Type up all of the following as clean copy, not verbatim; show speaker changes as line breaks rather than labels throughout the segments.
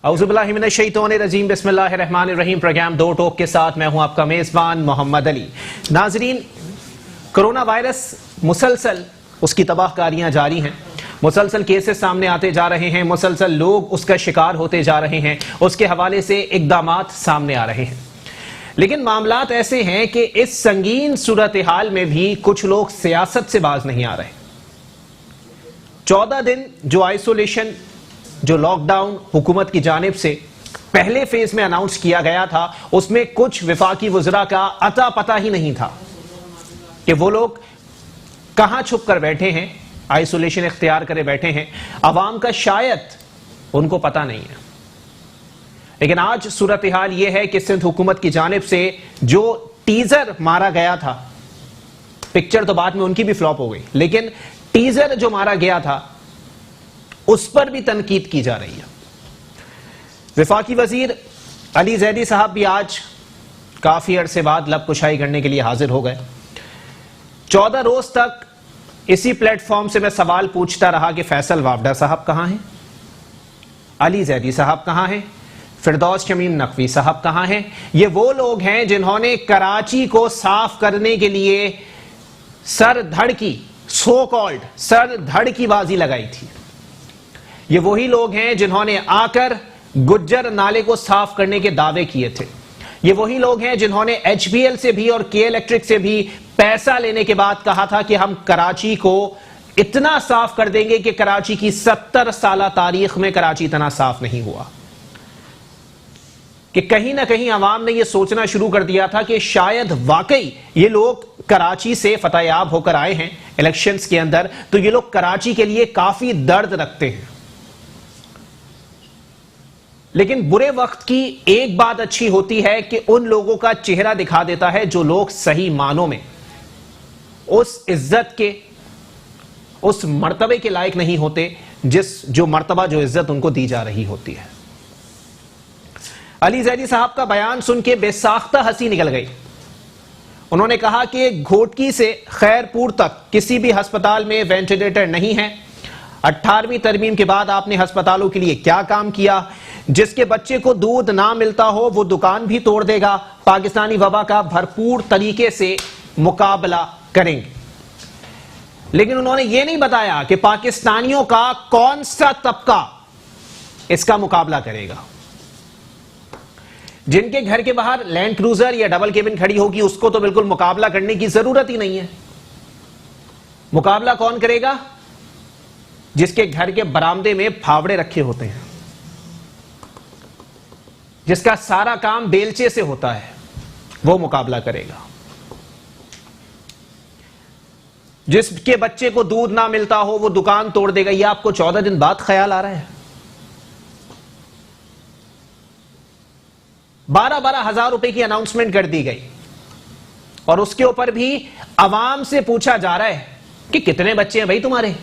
औज़ुबिल्लाहिमिनश्शैतानिर्रजीम बिस्मिल्लाहिर्रहमानिर्रहीम। प्रोग्राम दो टोक के साथ मैं हूं आपका मेज़बान मोहम्मद अली। नाजरीन, कोरोना वायरस मुसलसल उसकी तबाहकारियां जारी हैं, मुसलसल केसेस सामने आते जा रहे हैं, मुसलसल लोग उसका शिकार होते जा रहे हैं, उसके हवाले से इक़दामात सामने आ रहे हैं। लेकिन मामलात ऐसे हैं कि इस संगीन सूरत हाल में भी कुछ लोग सियासत से बाज नहीं आ रहे। 14 दिन जो आइसोलेशन, जो लॉकडाउन हुकूमत की जानिब से पहले फेज में अनाउंस किया गया था, उसमें कुछ विफाकी वज़रा का अता पता ही नहीं था कि वो लोग कहां छुप कर बैठे हैं, आइसोलेशन इख्तियार करे बैठे हैं। अवाम का शायद उनको पता नहीं है। लेकिन आज सूरत हाल यह है कि सिंध हुकूमत की जानिब से जो टीजर मारा गया था, पिक्चर तो बाद में उनकी भी फ्लॉप हो गई, लेकिन टीजर जो मारा गया था उस पर भी तनकीद की जा रही है। विफाकी वजीर अली जैदी साहब भी आज काफी अरसे बाद लब कुशाई करने के लिए हाजिर हो गए। 14 रोज तक इसी प्लेटफॉर्म से मैं सवाल पूछता रहा कि फैसल वावडा साहब कहां हैं, अली जैदी साहब कहां हैं, फिरदौस शमीम नकवी साहब कहां हैं। ये वो लोग हैं जिन्होंने कराची को साफ करने के लिए सर धड़ की, सो कॉल्ड सर धड़ की बाजी लगाई थी। ये वही लोग हैं जिन्होंने आकर गुज्जर नाले को साफ करने के दावे किए थे। ये वही लोग हैं जिन्होंने HBL से भी और के इलेक्ट्रिक से भी पैसा लेने के बाद कहा था कि हम कराची को इतना साफ कर देंगे कि कराची की 70 साल तारीख में कराची इतना साफ नहीं हुआ। कि कहीं ना कहीं अवाम ने यह सोचना शुरू कर दिया था कि शायद वाकई ये लोग कराची से फतेहयाब होकर आए हैं इलेक्शंस के अंदर, तो ये लोग कराची के लिए काफी दर्द रखते हैं। लेकिन बुरे वक्त की एक बात अच्छी होती है कि उन लोगों का चेहरा दिखा देता है जो लोग सही मानों में उस इज्जत के, उस मर्तबे के लायक नहीं होते जो मर्तबा, जो इज्जत उनको दी जा रही होती है। अली जैदी साहब का बयान सुन के बेसाख्ता हंसी निकल गई। उन्होंने कहा कि घोटकी से खैरपुर तक किसी भी अस्पताल में वेंटिलेटर नहीं है। 18वीं तरमीम के बाद आपने अस्पतालों के लिए क्या काम किया? जिसके बच्चे को दूध ना मिलता हो वो दुकान भी तोड़ देगा। पाकिस्तानी वबा का भरपूर तरीके से मुकाबला करेंगे। लेकिन उन्होंने ये नहीं बताया कि पाकिस्तानियों का कौन सा तबका इसका मुकाबला करेगा। जिनके घर के बाहर लैंड क्रूजर या डबल केबिन खड़ी होगी उसको तो बिल्कुल मुकाबला करने की जरूरत ही नहीं है। मुकाबला कौन करेगा? जिसके घर के बरामदे में फावड़े रखे होते हैं, जिसका सारा काम बेलचे से होता है, वो मुकाबला करेगा। जिसके बच्चे को दूध ना मिलता हो वो दुकान तोड़ देगा। ये आपको 14 दिन बाद ख्याल आ रहा है? 12-12 हजार रुपए की अनाउंसमेंट कर दी गई और उसके ऊपर भी अवाम से पूछा जा रहा है कि कितने बच्चे हैं भाई तुम्हारे,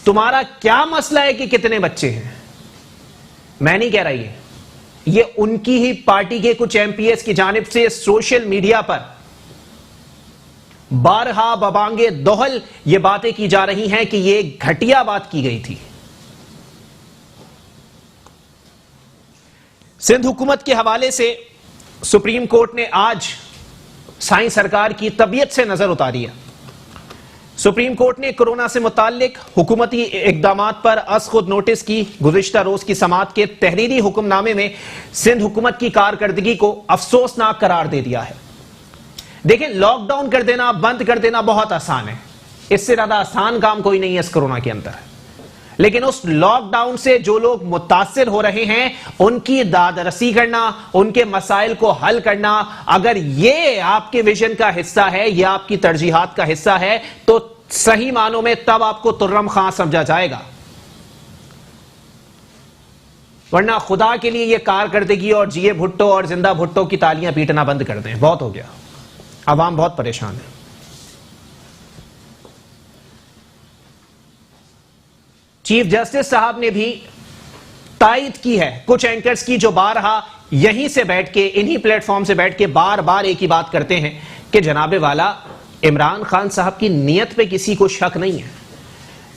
तुम्हारा क्या मसला है कि कितने बच्चे हैं। मैं नहीं कह रहा, ये उनकी ही पार्टी के कुछ MPs की जानिब से सोशल मीडिया पर बारहा बबांगे दोहल ये बातें की जा रही हैं कि ये घटिया बात की गई थी। सिंध हुकूमत के हवाले से सुप्रीम कोर्ट ने आज साईं सरकार की तबीयत से नजर उतारी है। सुप्रीम कोर्ट ने कोरोना से मुताल्लिक हुकूमती इक़दामात पर खुद नोटिस की गुज़िश्ता रोज की समाअत के तहरीरी हुक्मनामे में सिंध हुकूमत की कारकर्दगी को अफसोसनाक करार दे दिया है। देखें, लॉकडाउन कर देना, बंद कर देना बहुत आसान है। इससे ज्यादा आसान काम कोई नहीं है इस कोरोना के अंदर। लेकिन उस लॉकडाउन से जो लोग मुतासिर हो रहे हैं उनकी दादरसी करना, उनके मसाइल को हल करना, अगर ये आपके विजन का हिस्सा है, ये आपकी तरजीहात का हिस्सा है, तो सही मानों में तब आपको तुर्रम खां समझा जाएगा। वरना खुदा के लिए ये कारकर्दगी और जिए भुट्टो और जिंदा भुट्टो की तालियां पीटना बंद कर दें। बहुत हो गया, अवाम बहुत परेशान है। चीफ जस्टिस साहब ने भी तायद की है कुछ एंकर्स की, जो बारहा यहीं से बैठ के, इन्हीं प्लेटफॉर्म से बैठ के बार बार एक ही बात करते हैं कि जनाबे वाला इमरान खान साहब की नीयत पे किसी को शक नहीं है।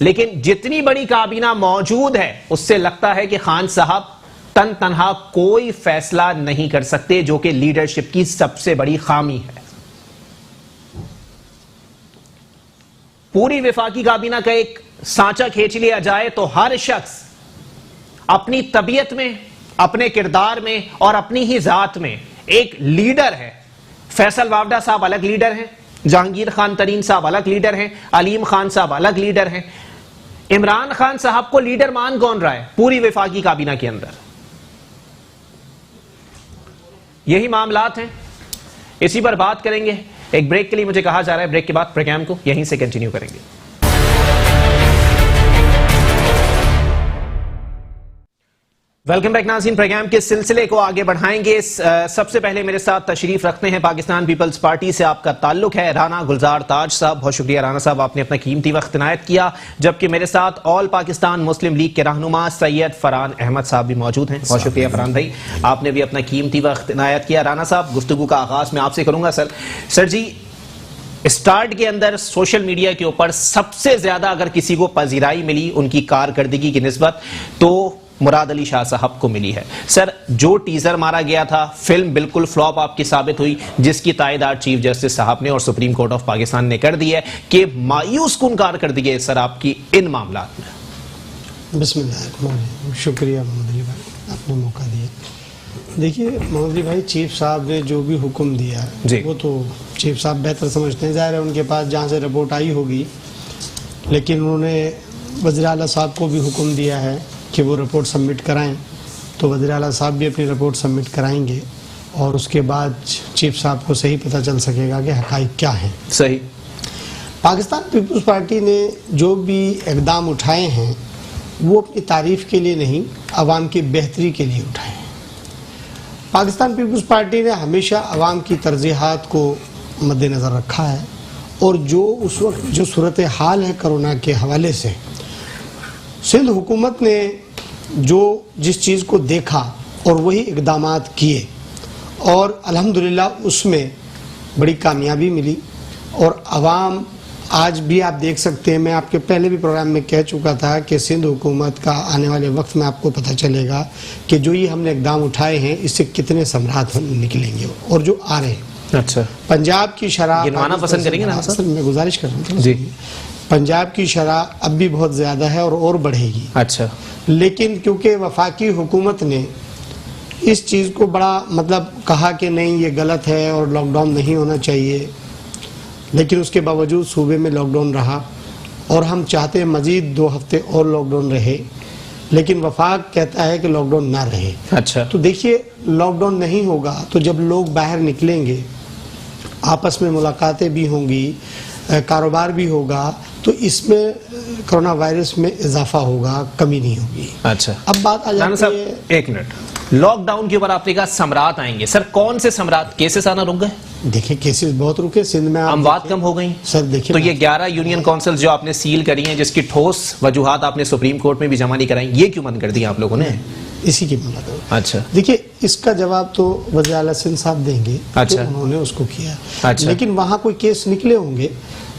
लेकिन जितनी बड़ी काबीना मौजूद है उससे लगता है कि खान साहब तन तनहा कोई फैसला नहीं कर सकते, जो कि लीडरशिप की सबसे बड़ी खामी है। पूरी विफाकी काबीना का एक सांचा खींच लिया जाए तो हर शख्स अपनी तबीयत में, अपने किरदार में और अपनी ही जात में एक लीडर है। फैसल वावडा साहब अलग लीडर हैं, जहांगीर खान तरीन साहब अलग लीडर हैं, अलीम खान साहब अलग लीडर हैं। इमरान खान साहब को लीडर मान कौन रहा है पूरी विफाकी काबीना के अंदर? यही मामलात हैं, इसी पर बात करेंगे। एक ब्रेक के लिए मुझे कहा जा रहा है, ब्रेक के बाद प्रोग्राम को यहीं से कंटिन्यू करेंगे। वेलकम बैक नाज़रीन, प्रोग्राम के सिलसिले को आगे बढ़ाएंगे। सबसे पहले मेरे साथ तशरीफ रखते हैं पाकिस्तान पीपल्स पार्टी से आपका ताल्लुक है राना गुलजार ताज साहब। बहुत शुक्रिया राना साहब, आपने अपना कीमती वक्त इनायत किया। जबकि मेरे साथ ऑल पाकिस्तान मुस्लिम लीग के रहनुमा सैयद फरहान अहमद साहब भी मौजूद हैं। बहुत शुक्रिया फरहान भाई, आपने भी अपना कीमती वक्त इनायत किया। राना साहब, गुफ्तगू का आगाज मैं आपसे करूंगा। सर जी, स्टार्ट के अंदर सोशल मीडिया के ऊपर सबसे ज्यादा अगर किसी को पजीराई मिली उनकी कारकर्दगी की निस्बत, तो मुराद अली शाह साहब को मिली है। सर, जो टीजर मारा गया था, फिल्म बिल्कुल फ्लॉप आपकी साबित हुई, जिसकी तायदाद चीफ जस्टिस साहब ने और सुप्रीम कोर्ट ऑफ पाकिस्तान ने कर दी है कि मायूस कुन कारकर्दगी है सर आपकी इन मामलात में।
बिस्मिल्लाह, शुक्रिया मोहम्मद अली भाई, आपने मौका दिया। देखिए मोहम्मद अली भाई, चीफ साहब ने जो भी हुक्म दिया वो तो चीफ साहब बेहतर समझते हैं, ज़ाहिर है उनके पास जहाँ से रिपोर्ट आई होगी, लेकिन उन्होंने वज़ीर आला साहब को भी हुक्म दिया है कि वो रिपोर्ट सबमिट कराएं, तो वज़ीर आला साहब भी अपनी रिपोर्ट सबमिट कराएंगे और उसके बाद चीफ साहब को सही पता चल सकेगा कि हक़ाइक़ क्या हैं।
सही।
पाकिस्तान पीपल्स पार्टी ने जो भी इक़दाम उठाए हैं वो अपनी तारीफ़ के लिए नहीं, आवाम की बेहतरी के लिए उठाए हैं। पाकिस्तान पीपल्स पार्टी ने हमेशा आवाम की तरजीहात को मद्देनज़र रखा है और जो उस वक्त जो सूरत हाल है कोरोना के हवाले से, सिंध हुकूमत ने जो जिस चीज़ को देखा और वही इक़दामात किए और अल्हम्दुलिल्लाह उसमें बड़ी कामयाबी मिली। और आवाम आज भी आप देख सकते हैं, मैं आपके पहले भी प्रोग्राम में कह चुका था कि सिंध हुकूमत का आने वाले वक्त में आपको पता चलेगा कि जो ये हमने इक़दाम उठाए हैं इससे कितने समरात निकलेंगे और जो आ रहे हैं।
अच्छा,
पंजाब की शरह
गिनवाना पसंद करेंगे ना सर?
मैं गुजारिश कर रहा हूँ
जी।
पंजाब की शरह अब भी बहुत ज़्यादा है और बढ़ेगी।
अच्छा,
लेकिन क्योंकि वफाकी हुकूमत ने इस चीज़ को बड़ा मतलब कहा कि नहीं ये गलत है और लॉकडाउन नहीं होना चाहिए, लेकिन उसके बावजूद सूबे में लॉकडाउन रहा और हम चाहते हैं मज़ीद 2 हफ्ते और लॉकडाउन रहे, लेकिन वफाक कहता है कि लॉकडाउन ना रहे।
अच्छा,
तो देखिए लॉकडाउन नहीं होगा तो जब लोग बाहर निकलेंगे, आपस में मुलाकातें भी होंगी, कारोबार भी होगा, तो इसमें कोरोना वायरस में इजाफा होगा, कमी नहीं होगी।
अच्छा,
अब बात आ जाती है,
एक मिनट, लॉकडाउन के ऊपर आपने कहा सम्राट आएंगे। सर, कौन से सम्राट? केसेस आना रुक गए?
देखिए केसेस बहुत रुके सिंध में,
अमवात कम हो गई
सर। देखिए
तो ये 11 यूनियन काउंसिल जो आपने सील करी हैं, जिसकी ठोस वजूहात आपने सुप्रीम कोर्ट में भी जमा नहीं कराई, ये क्यों बंद कर दी आप लोगों ने?
इसी की बात है।
अच्छा,
देखिए इसका जवाब तो वज़ीर आला सिंध साहब देंगे।
अच्छा,
उन्होंने उसको किया।
अच्छा,
लेकिन वहाँ कोई केस निकले होंगे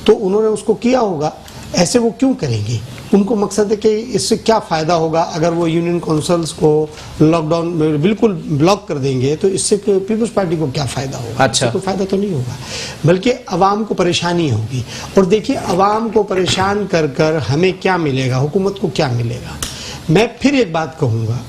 तो उन्होंने उसको किया होगा। ऐसे वो क्यों करेंगे? उनको मकसद है कि इससे क्या फ़ायदा होगा अगर वो यूनियन काउंसिल्स को लॉकडाउन में बिल्कुल ब्लॉक कर देंगे, तो इससे पीपल्स पार्टी को क्या फ़ायदा होगा?
अच्छा,
कोई फ़ायदा तो नहीं होगा, बल्कि अवाम को परेशानी होगी। और देखिए अवाम को परेशान कर कर हमें क्या मिलेगा, हुकूमत को क्या मिलेगा? मैं फिर एक बात कहूँगा,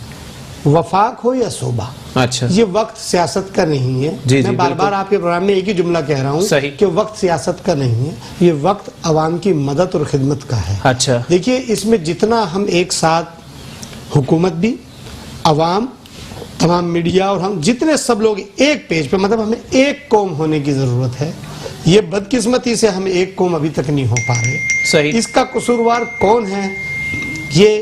वफाक हो या सूबा,
अच्छा,
ये वक्त सियासत का नहीं है। मैं बार बार आपके प्रोग्राम में एक ही जुमला कह रहा हूँ कि वक्त सियासत का नहीं है, ये वक्त अवाम की मदद और खिदमत का है।
अच्छा,
देखिए इसमें जितना हम एक साथ, हुकूमत भी, अवाम, तमाम मीडिया और हम जितने सब लोग एक पेज पे, मतलब हमें एक कौम होने की जरूरत है। ये बदकिस्मती से हम एक कौम अभी तक नहीं हो पा रहे।
सही।
इसका कसूरवार कौन है ये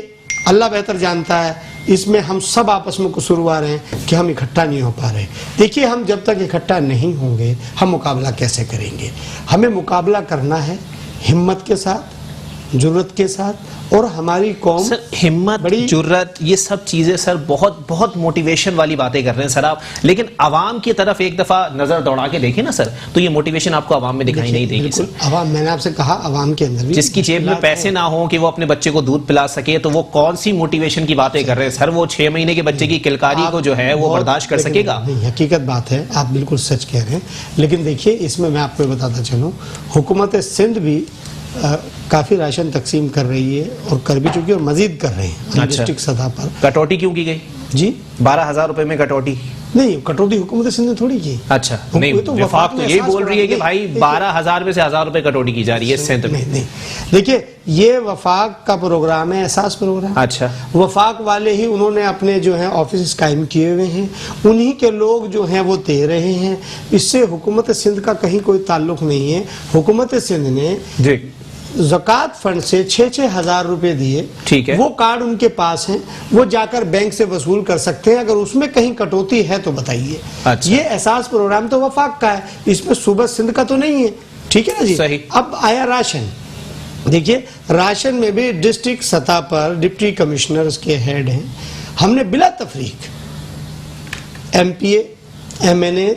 अल्लाह बेहतर जानता है। इसमें हम सब आपस में कसूरवार हैं कि हम इकट्ठा नहीं हो पा रहे। देखिए हम जब तक इकट्ठा नहीं होंगे हम मुकाबला कैसे करेंगे? हमें मुकाबला करना है हिम्मत के साथ, जुर्रत के साथ, और हमारी कौम
सर हिम्मत,
बड़ी
जुर्रत, ये सब चीजें सर बहुत बहुत मोटिवेशन वाली बातें कर रहे हैं सर आप, लेकिन आवाम की तरफ एक दफा नजर दौड़ा के देखें ना सर, तो ये मोटिवेशन आपको आवाम में दिखाई नहीं देगी
बिल्कुल।
सर।
आवाम, मैंने आपसे कहा आवाम के अंदर भी
जिसकी जेब में पैसे ना हो कि वो अपने बच्चे को दूध पिला सके, तो वो कौन सी मोटिवेशन की बातें कर रहे हैं सर? वो 6 महीने के बच्चे की किलकारी को जो है वो
बहुत-
बर्दाश्त कर
लेकिन
सकेगा?
नहीं, हकीकत बात है, आप बिल्कुल सच कह रहे हैं। लेकिन देखिए, इसमें मैं आपको बताता चलूं, हुकूमत सिंध भी काफी राशन तकसीम कर रही है, और कर भी चुकी है, और मजीद कर रहे हैं
अच्छा।
डिस्ट्रिक्ट सतह पर।
कटौती क्यों की गई?
जी
12,000 रुपए में कटौती?
नहीं, कटौती हुकूमत सिंध ने थोड़ी की।
अच्छा, नहीं,
ये तो
विफाक
वफाक
तो
में
यही
एहसास
बोल रही है कि
नहीं,
भाई
देखिए-
12,000 में से 1,000 रुपए कटौती की जा रही है सिंध में।
नहीं, देखिए, ये वफाक का प्रोग्राम है, एहसास प्रोग्राम।
अच्छा,
वफाक वाले ही उन्होंने अपने जो है ऑफिस कायम किए हुए हैं, उन्हीं के लोग जो हैं वो दे रहे हैं। इससे हुकूमत सिंध का कहीं कोई ताल्लुक नहीं है। हुकूमत सिंध ने
जी
ज़कात फंड से 6-6 हजार रुपए दिए,
ठीक है।
वो कार्ड उनके पास हैं, वो जाकर बैंक से वसूल कर सकते हैं। अगर उसमें कहीं कटौती है तो बताइए।
अच्छा।
ये एहसास प्रोग्राम तो वफाक का है, इसमें सूबा सिंध का तो नहीं है। ठीक है ना जी?
सही।
अब आया राशन। देखिए, राशन में भी डिस्ट्रिक्ट सतह पर डिप्टी कमिश्नर्स के हेड हैं। हमने बिला तफरीक MPA, MNA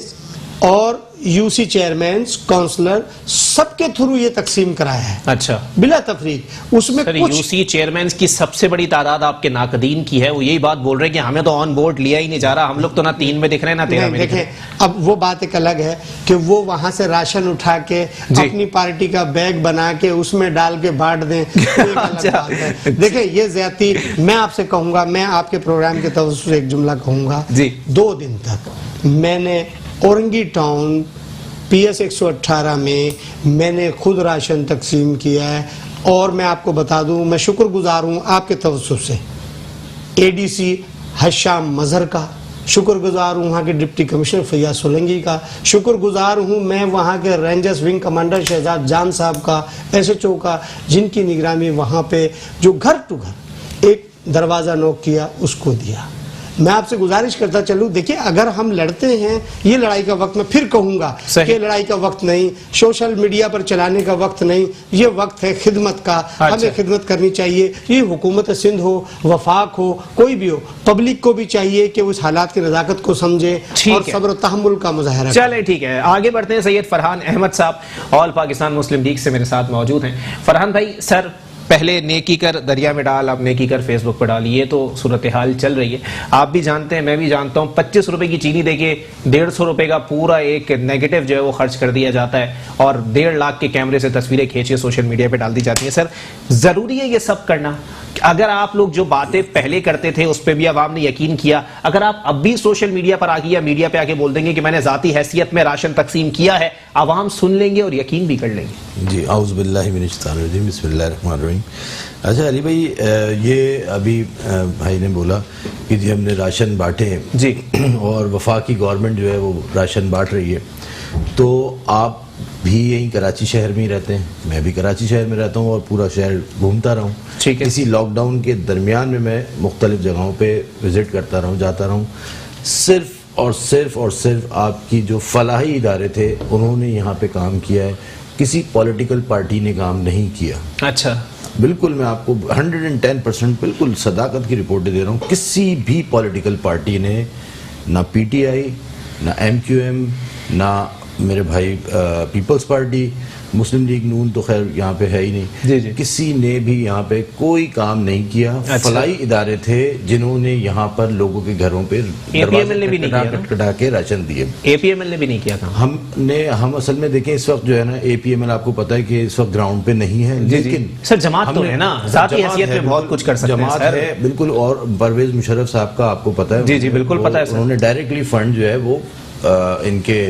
और UC चेयरमैन, काउंसलर, सबके थ्रू ये तकसीम कराया है,
अच्छा
बिला तफरीक। उसमें
सर,
कुछ
यूसी चेयरमैन की सबसे बड़ी तादाद आपके नाकदीन की है। वो यही बात बोल रहे हैं कि हमें तो ऑन बोर्ड लिया ही नहीं जा रहा, हम लोग तो ना 3 में दिख रहे हैं ना 13
नहीं,
में दिख रहे
देखें,
हैं।
अब वो बात एक अलग है कि वो वहां से राशन उठा के
जी।
अपनी पार्टी का बैग बना के उसमें डाल के बांट दें, तो एक अलग
अच्छा।
बात है। देखें, ये ज्यादती, मैं आपसे कहूंगा, मैं आपके प्रोग्राम के तवज्जुह से एक जुमला कहूंगा।
जी।
2 दिन तक मैंने औरंगी टाउन PS 118 में मैंने खुद राशन तकसीम किया है, और मैं आपको बता दूं, मैं शुक्रगुजार हूं आपके तवज्जुह से ADC हशाम मजहर का, शुक्रगुजार हूँ वहाँ के डिप्टी कमिश्नर फैयाज सोलंकी का, शुक्रगुजार हूँ मैं वहाँ के रेंजर्स विंग कमांडर शहजाद जान साहब का, SHO का, जिनकी निगरानी वहाँ पे जो घर टू घर एक दरवाज़ा नॉक किया उसको दिया। मैं आपसे गुजारिश करता चलूं, देखिए, अगर हम लड़ते हैं, ये लड़ाई का वक्त, मैं फिर कहूंगा कि लड़ाई का वक्त नहीं, सोशल मीडिया पर चलाने का वक्त नहीं, ये वक्त है खिदमत का।
अच्छा।
हमें खिदमत करनी चाहिए। ये हुकूमत सिंध हो, वफाक हो, कोई भी हो, पब्लिक को भी चाहिए कि उस हालात की नज़ाकत को समझे और सब्र तहम्मुल का मुजाहरा करे।
चले ठीक है, आगे बढ़ते हैं। सैयद फरहान अहमद साहब ऑल पाकिस्तान मुस्लिम लीग से मेरे साथ मौजूद हैं। फरहान भाई, सर पहले नेकी कर दरिया में डाल, अब नेकी कर फेसबुक पर डाल, ये तो सूरत हाल चल रही है। आप भी जानते हैं, मैं भी जानता हूँ, 25 रुपए की चीनी देके 150 रुपए का पूरा एक नेगेटिव जो है वो खर्च कर दिया जाता है, और 1.5 लाख के कैमरे से तस्वीरें खींच के सोशल मीडिया पे डाल दी जाती है। सर, जरूरी है ये सब करना? अगर आप लोग जो बातें पहले करते थे उस पर भी आवाम ने यकीन किया, अगर आप अब भी सोशल मीडिया पर आके या मीडिया पे आके बोल देंगे कि मैंने जाती हैसियत में राशन तकसीम किया है, आवाम सुन लेंगे और यकीन भी कर लेंगे?
जी, आउज़ु बिल्लाहि मिनश शैतानिर रजीम, बिस्मिल्लाहिर रहमानिर रहीम। अच्छा अली भाई, ये अभी भाई ने बोला कि जी हमने राशन बांटे
जी,
और वफाकी गवर्नमेंट जो है वो राशन बांट रही है, तो आप भी यहीं कराची शहर में ही रहते हैं, मैं भी कराची शहर में रहता हूँ और पूरा शहर घूमता रहा हूँ।
ठीक है।
इसी लॉकडाउन के दरमियान में मैं मुख्तलिफ जगहों पे विज़िट करता रहा हूँ, जाता रहा हूँ। सिर्फ और सिर्फ आपकी जो फलाही इदारे थे उन्होंने यहाँ पे काम किया है, किसी पॉलिटिकल पार्टी ने काम नहीं किया।
अच्छा,
बिल्कुल, मैं आपको 110% बिल्कुल सदाकत की रिपोर्ट दे रहा हूँ। किसी भी पॉलिटिकल पार्टी ने, ना PTI, ना MQM, ना मेरे भाई पीपल्स पार्टी, मुस्लिम लीग नून तो खैर यहाँ पे है ही नहीं,
जी जी,
किसी ने भी यहाँ पे कोई काम नहीं किया।
अच्छा।
फलाई इदारे थे जिन्होंने यहाँ पर लोगों के घरों पे
APML ने भी नहीं किया,
खटखटा के राशन दिए।
APML ने भी नहीं किया था।
हम असल में देखें, इस वक्त जो है ना, APML आपको पता है कि इस वक्त ग्राउंड पे नहीं है, लेकिन
सर जमात तो है ना, जाती हैसियत में बहुत कुछ कर सकते हैं
जमात
सर।
है बिल्कुल। और परवेज मुशर्रफ साहब का आपको पता है?
जी जी बिल्कुल पता है सर।
उन्होंने डायरेक्टली फंड जो है वो इनके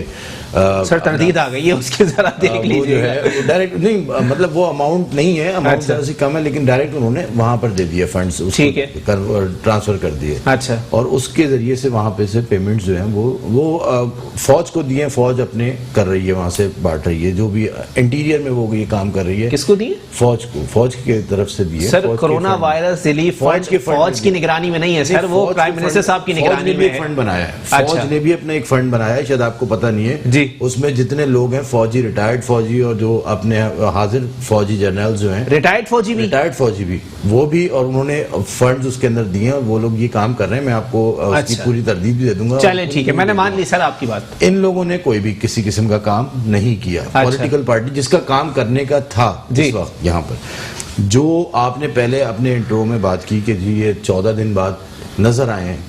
सर तरदीद आ गई है उसके, जरा देख
वो जो
लीजिए।
है डायरेक्ट नहीं, मतलब वो अमाउंट नहीं है, अमाउंट
अच्छा।
से कम है, लेकिन डायरेक्ट उन्होंने वहां पर दे दिए फंड्स,
ठीक है,
ट्रांसफर कर दिए।
अच्छा,
और उसके जरिए से वहां पे से पेमेंट्स जो हैं वो फौज को दिए, फौज अपने कर रही है, वहां से बांट रही है, जो भी इंटीरियर में वो ये काम कर रही है।
किसको दिए?
फौज को, फौज की तरफ से दिए।
सर कोरोना वायरस रिलीफ फौज की निगरानी में नहीं है सर, वो प्राइम मिनिस्टर साहब की निगरानी में
फंड बनाया है। फौज ने भी अपना एक फंड बनाया है, शायद आपको पता नहीं है।
जी।
उसमें जितने लोग हैं फौजी, रिटायर्ड फौजी और जो अपने हाजिर फौजी जर्नल जो हैं,
रिटायर्ड फौजी भी,
रिटायर्ड फौजी भी, वो भी, और उन्होंने फंड्स उसके अंदर दिए और वो लोग ये काम कर रहे हैं। मैं आपको उसकी
अच्छा।
पूरी तरदीद भी दे दूंगा।
चलें ठीक है, मैंने मान ली सर आपकी बात।
इन लोगों ने कोई भी किसी किस्म का काम नहीं किया। पॉलिटिकल पार्टी जिसका काम करने का था
जी।
इस वक्त यहाँ पर, जो आपने पहले अपने इंट्रो में बात की कि जी ये 14 दिन बाद नजर आए हैं,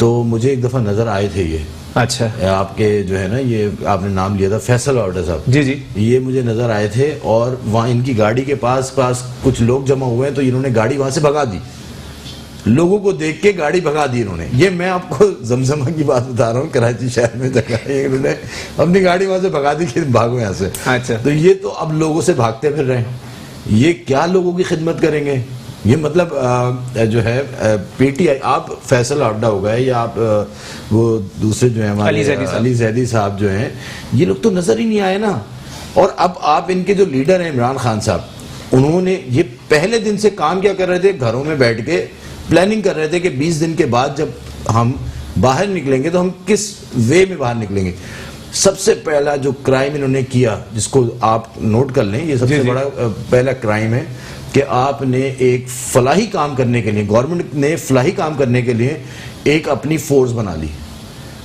तो मुझे एक दफा नजर आए थे ये।
अच्छा,
आपके जो है ना, ये आपने नाम लिया था फैसल ऑर्डर साहब,
जी जी,
ये मुझे नजर आए थे और वहाँ इनकी गाड़ी के पास कुछ लोग जमा हुए हैं, तो इन्होंने गाड़ी वहां से भगा दी। लोगों को देख के गाड़ी भगा दी इन्होंने। ये मैं आपको जमजमा की बात बता रहा हूँ, कराची शहर में जगह है, इन्होंने अपनी गाड़ी वहां से भगा दी कि भागो यहाँ से।
अच्छा।
तो ये तो अब लोगों से भागते फिर रहे हैं, ये क्या लोगों की खिदमत करेंगे? ये मतलब जो है पीटीआई, आप फैसल आबडा हो गए या आप वो दूसरे जो है हमारे अली जैदी साहब जो हैं, ये लोग तो नजर ही नहीं आए ना। और अब आप इनके जो लीडर हैं इमरान खान साहब, उन्होंने ये पहले दिन से काम क्या कर रहे थे, घरों में बैठ के प्लानिंग कर रहे थे कि 20 दिन के बाद जब हम बाहर निकलेंगे तो हम किस वे में बाहर निकलेंगे। सबसे पहला जो क्राइम इन्होंने किया, जिसको आप नोट कर लें, ये सबसे बड़ा पहला क्राइम है कि आपने एक फलाही काम करने के लिए, गवर्नमेंट ने फलाही काम करने के लिए एक अपनी फोर्स बना ली।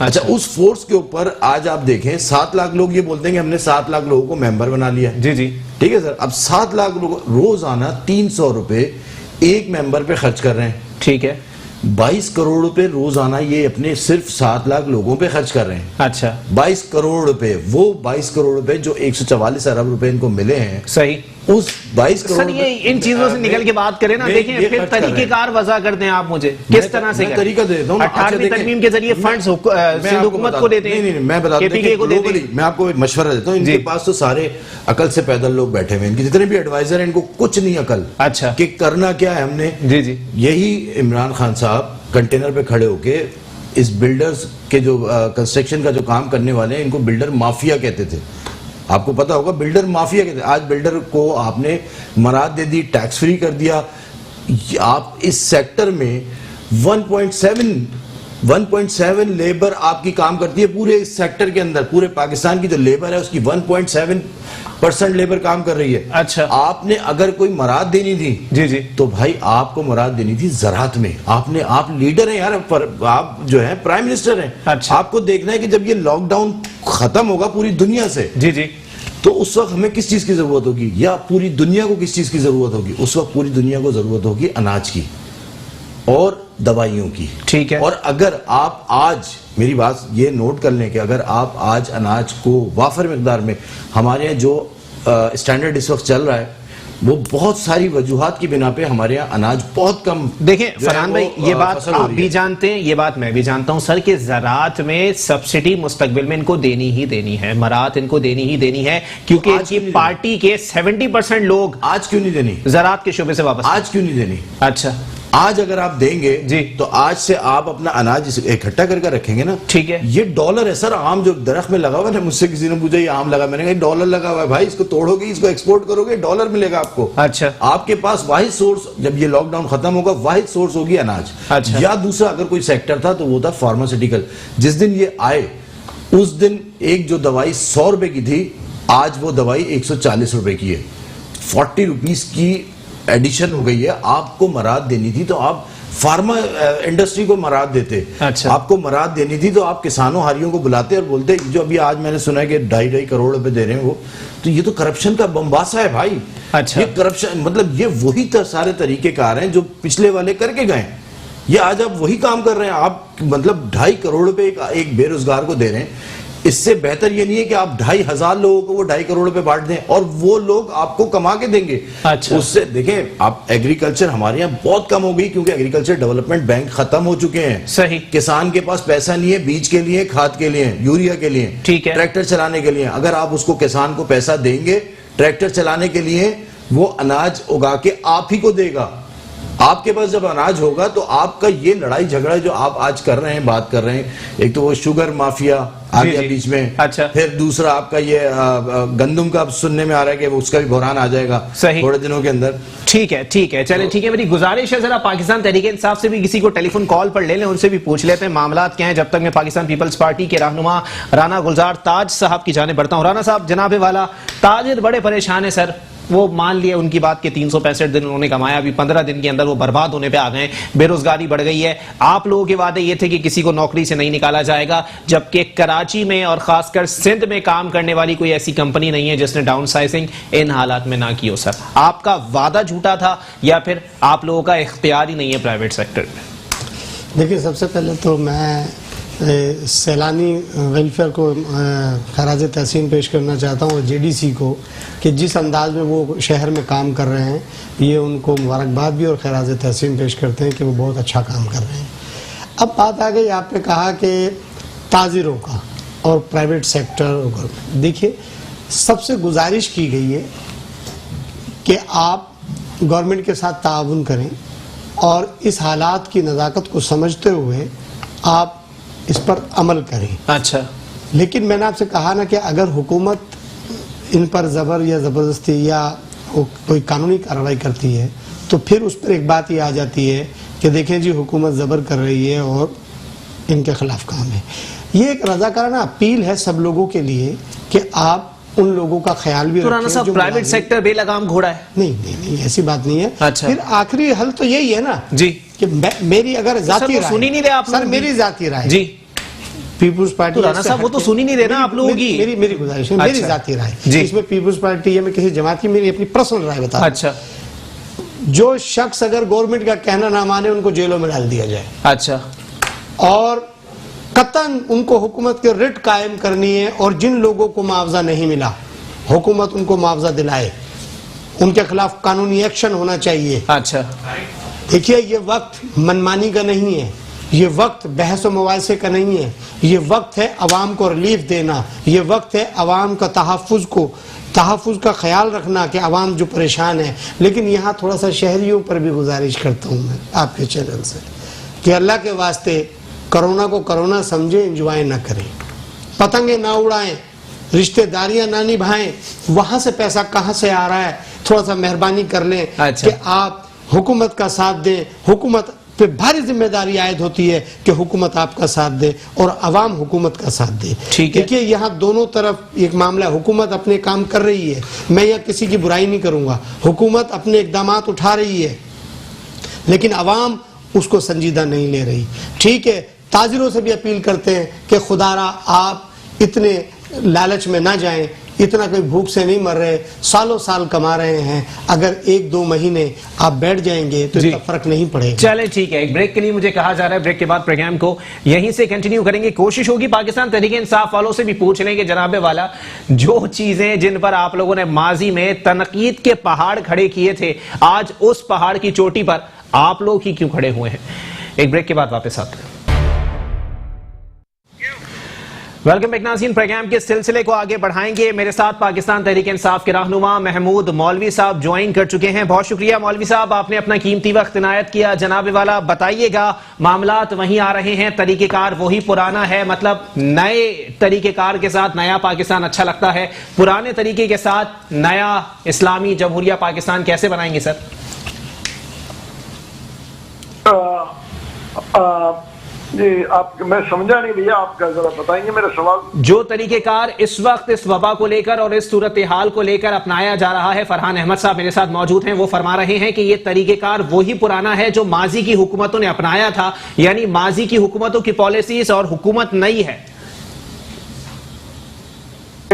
अच्छा, उस फोर्स के ऊपर आज आप देखें 7 लाख लोग ये बोलते हैं कि हमने 7 लाख लोगों को मेंबर बना लिया।
जी जी,
ठीक है सर। अब 7 लाख लोग रोजाना 300 रुपए एक मेंबर पे खर्च कर रहे हैं।
ठीक है,
22 करोड़ रुपए रोजाना ये अपने सिर्फ 7 लाख लोगों पे खर्च कर रहे हैं।
अच्छा,
22 करोड़ रुपए, वो 22 करोड़ रुपए जो 144 अरब रुपए इनको मिले हैं,
सही,
उस 22 करोड़
सर ये इन चीजों से निकल के बात करें ना, देखें फिर तरीकेकार वजह कर दें आप मुझे, किस तरह से
तरीका दे देता हूं।
18वीं तरमीम के जरिए फंड्स सिंध हुकूमत को देते हैं।
नहीं, मैं बता देता, मैं आपको एक मशवरा देता हूँ। इनके पास तो सारे अकल से पैदल लोग बैठे हुए हैं, इनके जितने भी एडवाइजर हैं, इनको कुछ नहीं अकल।
अच्छा,
कि करना क्या है हमने।
जी जी,
यही इमरान खान साहब कंटेनर पे खड़े होके इस बिल्डर्स के जो कंस्ट्रक्शन का जो काम करने वाले हैं, इनको बिल्डर माफिया कहते थे। आपको पता होगा, बिल्डर माफिया कहते थे। आज बिल्डर को आपने मराद दे दी, टैक्स फ्री कर दिया। आप इस सेक्टर में 1.7 लेबर आपकी काम करती है पूरे इस सेक्टर के अंदर। पूरे पाकिस्तान की जो लेबर है उसकी 1.7% लेबर काम कर रही है।
अच्छा,
आपने अगर कोई मराद देनी थी,
जी जी,
तो भाई आपको मराद देनी थी ज़राअत में। आप लीडर हैं यार, आप जो है प्राइम मिनिस्टर हैं।
अच्छा,
आपको देखना है कि जब ये लॉकडाउन खत्म होगा पूरी दुनिया से,
जी जी,
तो उस वक्त हमें किस चीज की जरूरत होगी, या पूरी दुनिया को किस चीज की जरूरत होगी? उस वक्त पूरी दुनिया को जरूरत होगी अनाज की और दवाइयों की।
ठीक है।
और अगर आप आज मेरी बात ये नोट कर लें कि अगर आप आज अनाज को वाफर मिकदार में, हमारे यहाँ जो स्टैंडर्ड इस वक्त चल रहा है, वो बहुत सारी वजूहात की बिना पे हमारे यहाँ अनाज बहुत कम।
देखिए फरहान भाई, ये बात आप भी जानते हैं, ये बात मैं भी जानता हूं सर, कि ज़राअत में सब्सिडी मुस्तकबिल में इनको देनी ही देनी है, मरात इनको देनी ही देनी है, क्योंकि इनकी पार्टी के 70% लोग
आज क्यों नहीं देनी,
ज़राअत के शोबे से वापस,
आज क्यों नहीं देनी?
अच्छा,
आज अगर आप देंगे
जी,
तो आज से आप अपना अनाज इकट्ठा करके रखेंगे ना।
ठीक है।
ये डॉलर है सर, आम जो दरख्त में लगा हुआ है। मुझसे किसी ने पूछा ये आम लगा, मैंने कहा डॉलर लगा हुआ है भाई, इसको तोड़ोगे, इसको एक्सपोर्ट करोगे, डॉलर मिलेगा आपको।
अच्छा,
आपके पास वाहिद सोर्स, जब ये लॉकडाउन खत्म होगा, वाहिद सोर्स होगी अनाज।
अच्छा।
या दूसरा अगर कोई सेक्टर था तो वो था फार्मास्यूटिकल। जिस दिन ये आए उस दिन एक जो दवाई 100 रुपए की थी, आज वो दवाई 140 रुपए की है। 40 रुपीज की एडिशन हो गई है। आपको मराद देनी थी तो आप फार्मा इंडस्ट्री को मराद देते।
अच्छा।
आपको मराद देनी थी तो आप किसानों हारियों को बुलाते और बोलते, जो अभी आज मैंने सुना है कि 2.5 करोड़ रुपए दे रहे हैं वो, तो ये तो करप्शन का बम्बासा है भाई।
अच्छा।
ये करप्शन मतलब ये वही सारे तरीकेकार हैं जो पिछले वाले करके गए। ये आज आप वही काम कर रहे हैं। आप मतलब 2.5 करोड़ रुपए एक बेरोजगार को दे रहे हैं। इससे बेहतर ये नहीं है कि आप 2,500 लोगों को वो 2.5 करोड़ रुपए बांट दें और वो लोग आपको कमा के देंगे।
अच्छा।
उससे देखें आप, एग्रीकल्चर हमारे यहाँ बहुत कम हो गई क्योंकि एग्रीकल्चर डेवलपमेंट बैंक खत्म हो चुके हैं।
सही।
किसान के पास पैसा नहीं है बीज के लिए, खाद के लिए, यूरिया के लिए,
ठीक है,
ट्रैक्टर चलाने के लिए। अगर आप उसको किसान को पैसा देंगे ट्रैक्टर चलाने के लिए, वो अनाज उगा के आप ही को देगा। आपके पास जब अनाज होगा तो आपका ये लड़ाई झगड़ा जो आप आज कर रहे हैं, बात कर रहे हैं, एक तो वो शुगर माफिया आ गया बीच में,
अच्छा,
फिर दूसरा आपका ये गंदम का अब सुनने में आ रहा है कि उसका भी बहरान आ जाएगा
सही
थोड़े दिनों के अंदर।
ठीक है चले, ठीक है। मेरी गुजारिश है जरा पाकिस्तान तहरीके इंसाफ से भी किसी को टेलीफोन कॉल पर ले लें, उनसे भी पूछ लेते हैं मामलात क्या हैं। जब तक मैं पाकिस्तान पीपल्स पार्टी के रहनुमा राना गुलजार ताज साहब की जाने बढ़ता हूं। राना साहब, जनाबे वाला ताजिर बड़े परेशान है सर। वो मान लिए उनकी बात के 365 दिन उन्होंने कमाया, अभी 15 दिन के अंदर वो बर्बाद होने पे आ गए। बेरोजगारी बढ़ गई है। आप लोगों के वादे ये थे कि किसी को नौकरी से नहीं निकाला जाएगा, जबकि कराची में और खासकर सिंध में काम करने वाली कोई ऐसी कंपनी नहीं है जिसने डाउन साइजिंग इन हालात में ना की हो। सर, आपका वादा झूठा था या फिर आप लोगों का इख्तियार ही नहीं है प्राइवेट सेक्टर में?
देखिए, सबसे पहले तो मैं सैलानी वेलफेयर को खराज तहसीन पेश करना चाहता हूँ, और जेडीसी को, कि जिस अंदाज में वो शहर में काम कर रहे हैं, ये उनको मुबारकबाद भी और खराज तहसीन पेश करते हैं कि वो बहुत अच्छा काम कर रहे हैं। अब बात आ गई, आपने कहा कि ताजिरों का और प्राइवेट सेक्टर। देखिए, सबसे गुजारिश की गई है कि आप गवर्नमेंट के साथ ताउन करें और इस हालात की नज़ाकत को समझते हुए आप इस पर अमल करें।
अच्छा,
लेकिन मैंने आपसे कहा ना कि अगर हुकूमत इन पर जबर या ज़बरदस्ती या कोई कानूनी कार्रवाई करती है तो फिर उस पर एक बात ये आ जाती है कि देखें जी, हुकूमत जबर कर रही है और इनके खिलाफ काम है। ये एक रज़ाकाराना अपील है सब लोगों के लिए कि आप उन लोगों का ख्याल भी रखें जो
प्राइवेट सेक्टर बेलगाम घोड़ा है।
नहीं, ऐसी बात नहीं है।
अच्छा,
फिर आखिरी हल तो यही है ना
जी
कि मेरी अगर जाती राय,
सुनी नहीं रहे आप
सर, मेरी जाती राय
जी,
पीपुल्स पार्टी,
राना साहब वो तो सुनी नहीं रहे ना आप लोगों की।
मेरी गुजारिश है, मेरी जाती राय, इसमें पीपुल्स पार्टी या मैं किसी जमात की, मेरी अपनी पर्सनल राय बता।
अच्छा,
जो शख्स अगर गवर्नमेंट का कहना ना माने उनको जेलों में डाल दिया जाए।
अच्छा,
और कतन उनको हुकूमत के रिट कायम करनी है, और जिन लोगों को मुआवजा नहीं मिला हुकूमत उनको मुआवजा दिलाए, उनके खिलाफ कानूनी एक्शन होना चाहिए।
अच्छा,
देखिए, ये वक्त मनमानी का नहीं है, ये वक्त बहस व मुबाहिसे का नहीं है, ये वक्त है अवाम को रिलीफ देना, ये वक्त है अवाम का तहफ़्फ़ुज़ का ख्याल रखना कि अवाम जो परेशान है। लेकिन यहाँ थोड़ा सा शहरियों पर भी गुजारिश करता हूँ मैं आपके चैनल से कि अल्लाह के वास्ते कोरोना को कोरोना समझे, इंजॉय ना करें, पतंगे ना उड़ाएं, रिश्तेदारियां ना निभाएं। वहां से पैसा कहां से आ रहा है, थोड़ा सा मेहरबानी कर लें।
अच्छा,
कि आप हुकूमत का साथ दें। हुकूमत पे भारी जिम्मेदारी आयद होती है कि हुकूमत आपका साथ दे और अवाम हुकूमत का साथ दे।
ठीक है,
देखिए, यहाँ दोनों तरफ एक मामला है। हुकूमत अपने काम कर रही है, मैं यहाँ किसी की बुराई नहीं करूंगा, हुकूमत अपने इक़दामात उठा रही है, लेकिन अवाम उसको संजीदा नहीं ले रही। ठीक है, ताजिरों से भी अपील करते हैं कि खुदारा आप इतने लालच में ना जाएं, इतना कोई भूख से नहीं मर रहे, सालों साल कमा रहे हैं, अगर 1-2 महीने आप बैठ जाएंगे तो इतना फर्क नहीं पड़ेगा।
चले, ठीक है, एक ब्रेक के लिए मुझे कहा जा रहा है, ब्रेक के बाद प्रोग्राम को यहीं से कंटिन्यू करेंगे। कोशिश होगी पाकिस्तान तहरीके इंसाफ वालों से भी पूछ लेंगे, जनाबे वाला, जो चीजें जिन पर आप लोगों ने माजी में तनकीद के पहाड़ खड़े किए थे, आज उस पहाड़ की चोटी पर आप लोग ही क्यों खड़े हुए हैं? एक ब्रेक के बाद वापस आते हैं। वेलकम बैक नाज़रीन, प्रोग्राम के सिलसिले को आगे बढ़ाएंगे। मेरे साथ पाकिस्तान तहरीक इंसाफ के रहनुमा महमूद मौलवी साहब ज्वाइन कर चुके हैं। बहुत शुक्रिया मौलवी साहब, आपने अपना कीमती वक्त इनायत किया। जनाबे वाला, बताइएगा, मामलात वहीं आ रहे हैं, तरीकेकार वही पुराना है, मतलब नए तरीकेकार के साथ नया पाकिस्तान अच्छा लगता है, पुराने तरीके के साथ नया इस्लामी जमहूरिया पाकिस्तान कैसे बनाएंगे सर?
जी, आप, मैं समझा नहीं भैया, आप जरा बताएंगे मेरा सवाल।
जो तरीकेकार इस वक्त इस वबा को लेकर और इस सूरत हाल को लेकर अपनाया जा रहा है, फरहान अहमद साहब मेरे साथ मौजूद हैं, वो फरमा रहे हैं कि ये तरीकेकार वही पुराना है जो माजी की हुकूमतों ने अपनाया था, यानी माजी की हुकूमतों की पॉलिसीज और हुकूमत नई है।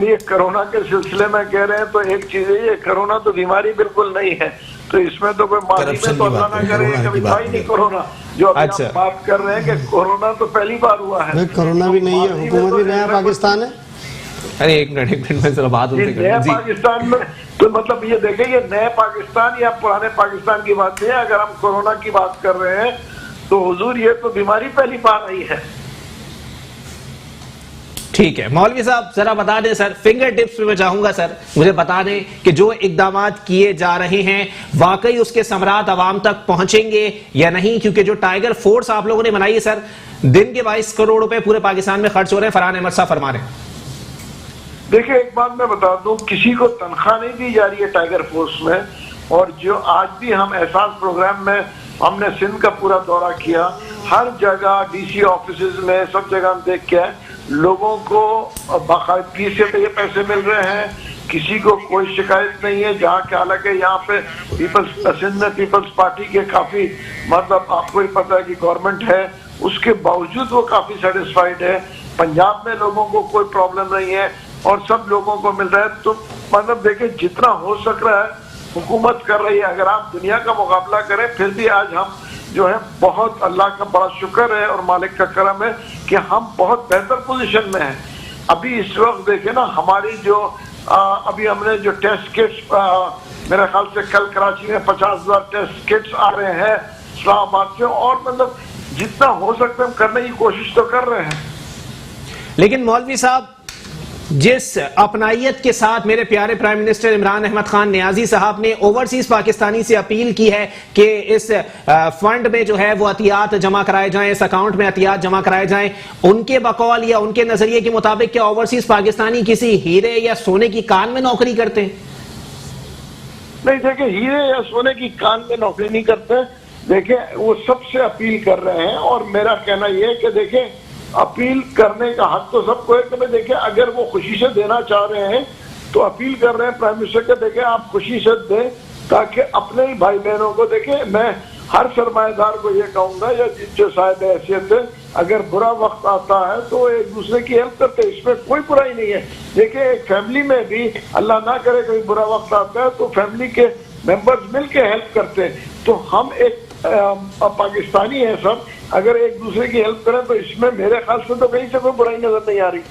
ये कोरोना के सिलसिले में कह रहे हैं तो एक चीज है, ये कोरोना तो बीमारी बिल्कुल नहीं है, तो इसमें तो कोई माजी में तो अल्लाह ना करे, कभी था ही नहीं कोरोना जो अभी आप बात कर रहे हैं कि कोरोना तो पहली बार हुआ है।
कोरोना भी नहीं है, हुकूमत भी नया पाकिस्तान है।
अरे एक मिनट में जरा बात होती है।
नया पाकिस्तान में तो मतलब ये देखें, ये नए पाकिस्तान या पुराने पाकिस्तान की बात नहीं है। अगर हम कोरोना की बात कर रहे हैं तो हुजूर ये तो बीमारी पहली बार आई है।
ठीक है मौलवी साहब, जरा बता दें सर, फिंगर टिप्स पे मैं चाहूंगा सर, मुझे बता दें कि जो इकदाम किए जा रहे हैं वाकई उसके समरात अवाम तक पहुंचेंगे या नहीं, क्योंकि जो टाइगर फोर्स आप लोगों ने बनाई है सर, दिन के 22 करोड़ रुपए पूरे पाकिस्तान में खर्च हो रहे हैं, फरहान अहमद साहब फरमा रहे हैं।
देखिए एक बात मैं बता दूं, किसी को तनख्वाह नहीं दी जा रही है टाइगर फोर्स में, और जो आज भी हम एहसास प्रोग्राम में हमने सिंध का पूरा दौरा किया, हर जगह डीसी ऑफिस में सब जगह हम देख के आए, लोगों को बाकायदगी से ये पैसे मिल रहे हैं, किसी को कोई शिकायत नहीं है। जहाँ के हालांकि यहाँ पे सिंध में पीपल्स पार्टी के काफी मतलब आपको ही पता है कि गवर्नमेंट है, उसके बावजूद वो काफी सेटिस्फाइड है। पंजाब में लोगों को कोई प्रॉब्लम नहीं है और सब लोगों को मिल रहा है। तो मतलब देखिए जितना हो सक रहा है हुकूमत कर रही है। अगर आप दुनिया का मुकाबला करें फिर भी आज हम जो है बहुत अल्लाह का बड़ा शुक्र है और मालिक का करम है कि हम बहुत बेहतर पोजीशन में हैं। अभी इस वक्त देखे ना हमारी जो अभी हमने जो टेस्ट किट्स मेरे ख्याल से कल कराची में 50,000 टेस्ट किट्स आ रहे हैं इस्लामाबाद से, और मतलब जितना हो सकता है हम करने की कोशिश तो कर रहे हैं।
लेकिन मौलवी साहब जिस अपनायत के साथ मेरे प्यारे प्राइम मिनिस्टर इमरान अहमद खान नियाजी साहब ने ओवरसीज पाकिस्तानी से अपील की है कि इस फंड में जो है वो अतियात जमा कराए जाएं, इस अकाउंट में अतियात जमा कराए जाएं, उनके बकौल या उनके नजरिए के मुताबिक क्या ओवरसीज पाकिस्तानी किसी हीरे या सोने की कान में नौकरी करते हैं?
नहीं देखिए, हीरे या सोने की कान में नौकरी नहीं करते। देखिए वो सबसे अपील कर रहे हैं और मेरा कहना यह है कि देखिए अपील करने का हक तो सबको है कि भाई देखिए अगर वो खुशी से देना चाह रहे हैं तो अपील कर रहे हैं प्राइम मिनिस्टर के, देखिए आप खुशी से दें ताकि अपने ही भाई बहनों को, देखिए मैं हर सरमाएदार को ये कहूंगा या जो शायद हैसियत है, अगर बुरा वक्त आता है तो एक दूसरे की हेल्प करते हैं, इसमें कोई बुराई नहीं है। देखिए एक फैमिली में भी अल्लाह ना करे कोई बुरा वक्त आता है तो फैमिली के मेंबर्स मिल के हेल्प करते हैं। तो हम एक पाकिस्तानी है सब, अगर एक दूसरे की हेल्प करें तो इसमें मेरे ख्याल से तो कहीं से कोई बुराई नजर नहीं आ रही।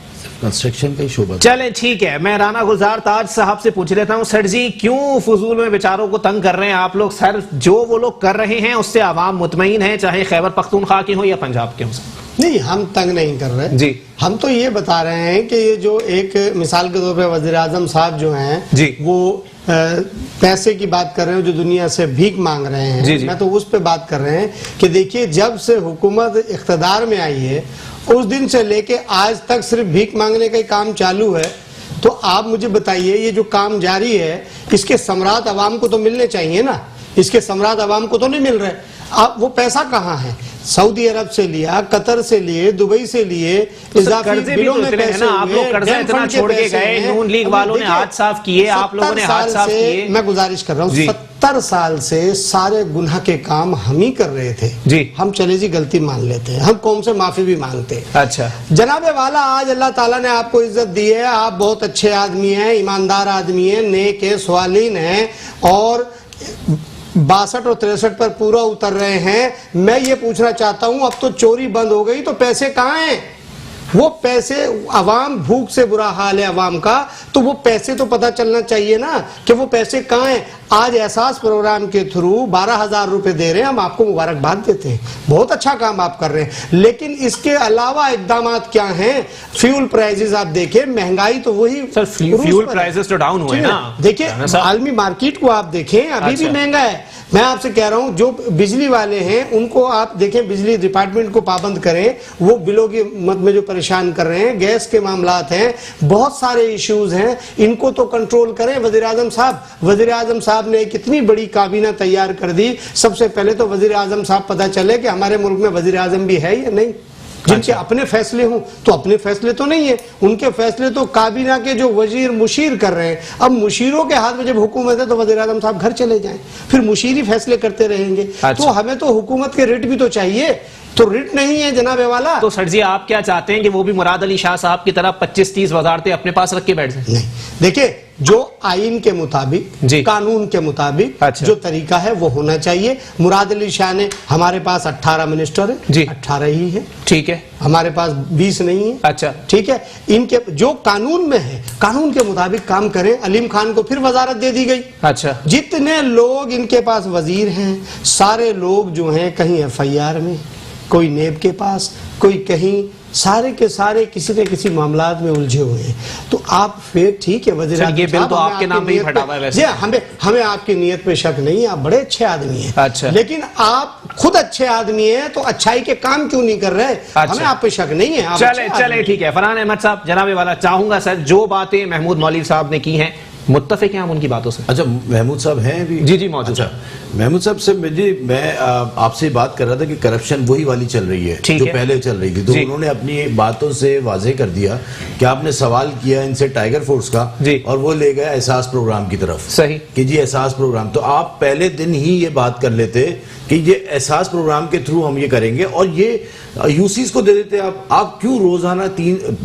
कंस्ट्रक्शन का ही शोभा।
चले ठीक है, मैं राना गुलजार ताज साहब से पूछ लेता हूं, सर जी क्यों फजूल में बेचारों को तंग कर रहे हैं आप लोग? सर जो वो लोग कर रहे हैं उससे आवाम मुतमईन है, चाहे खैबर पख्तूनख्वा के हो या पंजाब के हो।
नहीं, हम तंग नहीं कर रहे
जी, हम
तो ये बता रहे हैं कि ये जो एक मिसाल के तौर पे वज़ीर आज़म साहब जो हैं जी, वो पैसे की बात कर रहे हैं, जो दुनिया से भीख मांग रहे हैं जी, मैं तो उस पे बात कर रहे हैं कि देखिए जब से हुकूमत इख्तिदार में आई है उस दिन से लेके आज तक सिर्फ भीख मांगने का काम चालू है। तो आप मुझे बताइए ये जो काम जारी है इसके समरात अवाम को तो मिलने चाहिए ना, इसके समरात अवाम को तो नहीं मिल रहे। अब वो पैसा कहाँ है? सऊदी अरब से लिया, कतर से लिए, दुबई से लिए, इजाफी बिलों में पैसे
आप लोग कर्जा इतना छोड़ के गए, नून लीग वालों ने हाथ साफ किए, आप लोगों ने हाथ साफ किए।
मैं गुजारिश कर रहा हूँ 70 साल से सारे गुनाह के काम हम ही कर रहे थे जी। हम चले जी गलती मान लेते हैं, हम कौम से माफी भी मांगते हैं। अच्छा जनाबे वाला, आज अल्लाह ताला ने आपको इज्जत दी है, आप बहुत अच्छे आदमी हैं, ईमानदार आदमी हैं, नेक है, सवालीन हैं और 62 और 63 पर पूरा उतर रहे हैं। मैं ये पूछना चाहता हूं अब तो चोरी बंद हो गई तो पैसे कहाँ हैं? वो पैसे, अवाम भूख से बुरा हाल है अवाम का, तो वो पैसे तो पता चलना चाहिए ना कि वो पैसे कहाँ हैं। आज एहसास प्रोग्राम के थ्रू 12,000 रुपए दे रहे हैं, हम आपको मुबारकबाद देते हैं, बहुत अच्छा काम आप कर रहे हैं। लेकिन इसके अलावा इकदाम क्या हैं? फ्यूल प्राइसेस आप देखें, महंगाई तो वही
सर, फ्यूल प्राइसेस तो डाउन हुए ना।
देखिए आलमी मार्केट को आप देखें, अभी भी महंगा है। मैं आपसे कह रहा हूं जो बिजली वाले हैं उनको आप देखें, बिजली डिपार्टमेंट को पाबंद करें, वो बिलों की मद में जो परेशान कर रहे हैं, गैस के मामलात हैं, बहुत सारे इश्यूज हैं, इनको तो कंट्रोल करें। वज़ीर आज़म साहब ने एक इतनी बड़ी काबीना तैयार कर दी। सबसे पहले तो वज़ीर आज़म साहब पता चले कि हमारे मुल्क में वज़ीर आज़म भी है या नहीं, जिनके अपने फैसले हों। तो अपने फैसले तो नहीं है, उनके फैसले तो काबीना के जो वजीर मुशीर कर रहे हैं। अब मुशीरों के हाथ में जब हुकूमत है तो वज़ीर आज़म साहब घर चले जाएं, फिर मुशीर ही फैसले करते रहेंगे। तो हमें तो हुकूमत के रिट भी तो चाहिए, तो रिट नहीं है जनाबे वाला।
तो सर जी आप क्या चाहते हैं कि वो भी मुराद अली शाह साहब की तरह 25-30 वजारतें अपने पास रख के बैठ जाएं?
नहीं, देखिए जो आइन के मुताबिक, कानून के मुताबिक जो तरीका है वो होना चाहिए। मुराद अली शाह ने, हमारे पास 18 मिनिस्टर है जी, 18 ही है, ठीक है, हमारे पास 20 नहीं है। अच्छा ठीक है, इनके जो कानून में है कानून के मुताबिक काम करें। अलीम खान को फिर वजारत दे दी गई। अच्छा, जितने लोग इनके पास वजीर हैं सारे लोग जो हैं कहीं FIR में, कोई नेब के पास, कोई कहीं सारे के सारे किसी न किसी मामलात में उलझे हुए हैं। तो आप फिर ठीक है वज़ीर आज़म
ये बिल तो आपके नाम पे ही फटा हुआ है वैसे।
हमें आपकी नीयत पे शक नहीं है, आप बड़े अच्छे आदमी हैं।
अच्छा।
लेकिन आप खुद अच्छे आदमी हैं तो अच्छाई के काम क्यों नहीं कर रहे?
अच्छा।
हमें आप पे शक नहीं है।
चले ठीक है। फरहान अहमद साहब, जनाबे वाला, चाहूंगा सर जो बातें महमूद मौलवी साहब ने की हैं मुत्तफिक हैं हम उनकी बातों से?
अच्छा, महमूद साहब हैं अभी?
जी मौजूद।
अच्छा, महमूद साहब से मैं आपसे बात कर रहा था कि करप्शन वही वाली चल रही है जो पहले चल रही थी। तो उन्होंने अपनी बातों से वाजे कर दिया कि आपने सवाल किया इनसे टाइगर फोर्स का और वो ले गया एहसास प्रोग्राम की तरफ।
सही
कि जी एहसास प्रोग्राम, तो आप पहले दिन ही ये बात कर लेते कि ये एहसास प्रोग्राम के थ्रू हम ये करेंगे और ये यूसीज को दे देते। आप क्यों रोजाना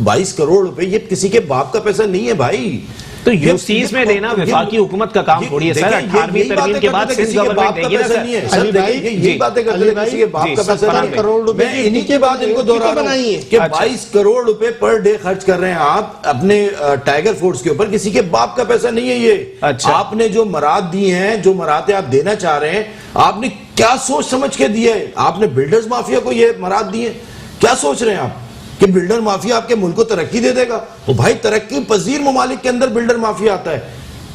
22 करोड़ रुपए, ये किसी के बाप का पैसा नहीं है भाई।
तो यूसीज में देना वफाकी हुकूमत का काम थोड़ी है सर। 18वीं तरमीम के बाद सिंध गवर्नमेंट देगी ना सर।
यही बातें करते हैं, किसी के बाप का पैसा नहीं है।
करोड़ रुपए
इन्हीं के बाद इनको दोहरा बनाई है कि 22 करोड़ रुपए पर डे खर्च कर रहे हैं आप अपने टाइगर फोर्स के ऊपर, किसी के बाप का पैसा नहीं है ये।
अच्छा।
आपने जो मराद दी हैं, जो मराते आप देना चाह रहे हैं, आपने क्या सोच समझ के दिया है? आपने बिल्डर्स माफिया को ये मराद दिए? क्या सोच रहे हैं आप कि बिल्डर माफिया आपके मुल्क को तरक्की दे देगा? तो भाई तरक्की पजीर ममालिक के अंदर बिल्डर माफिया आता है,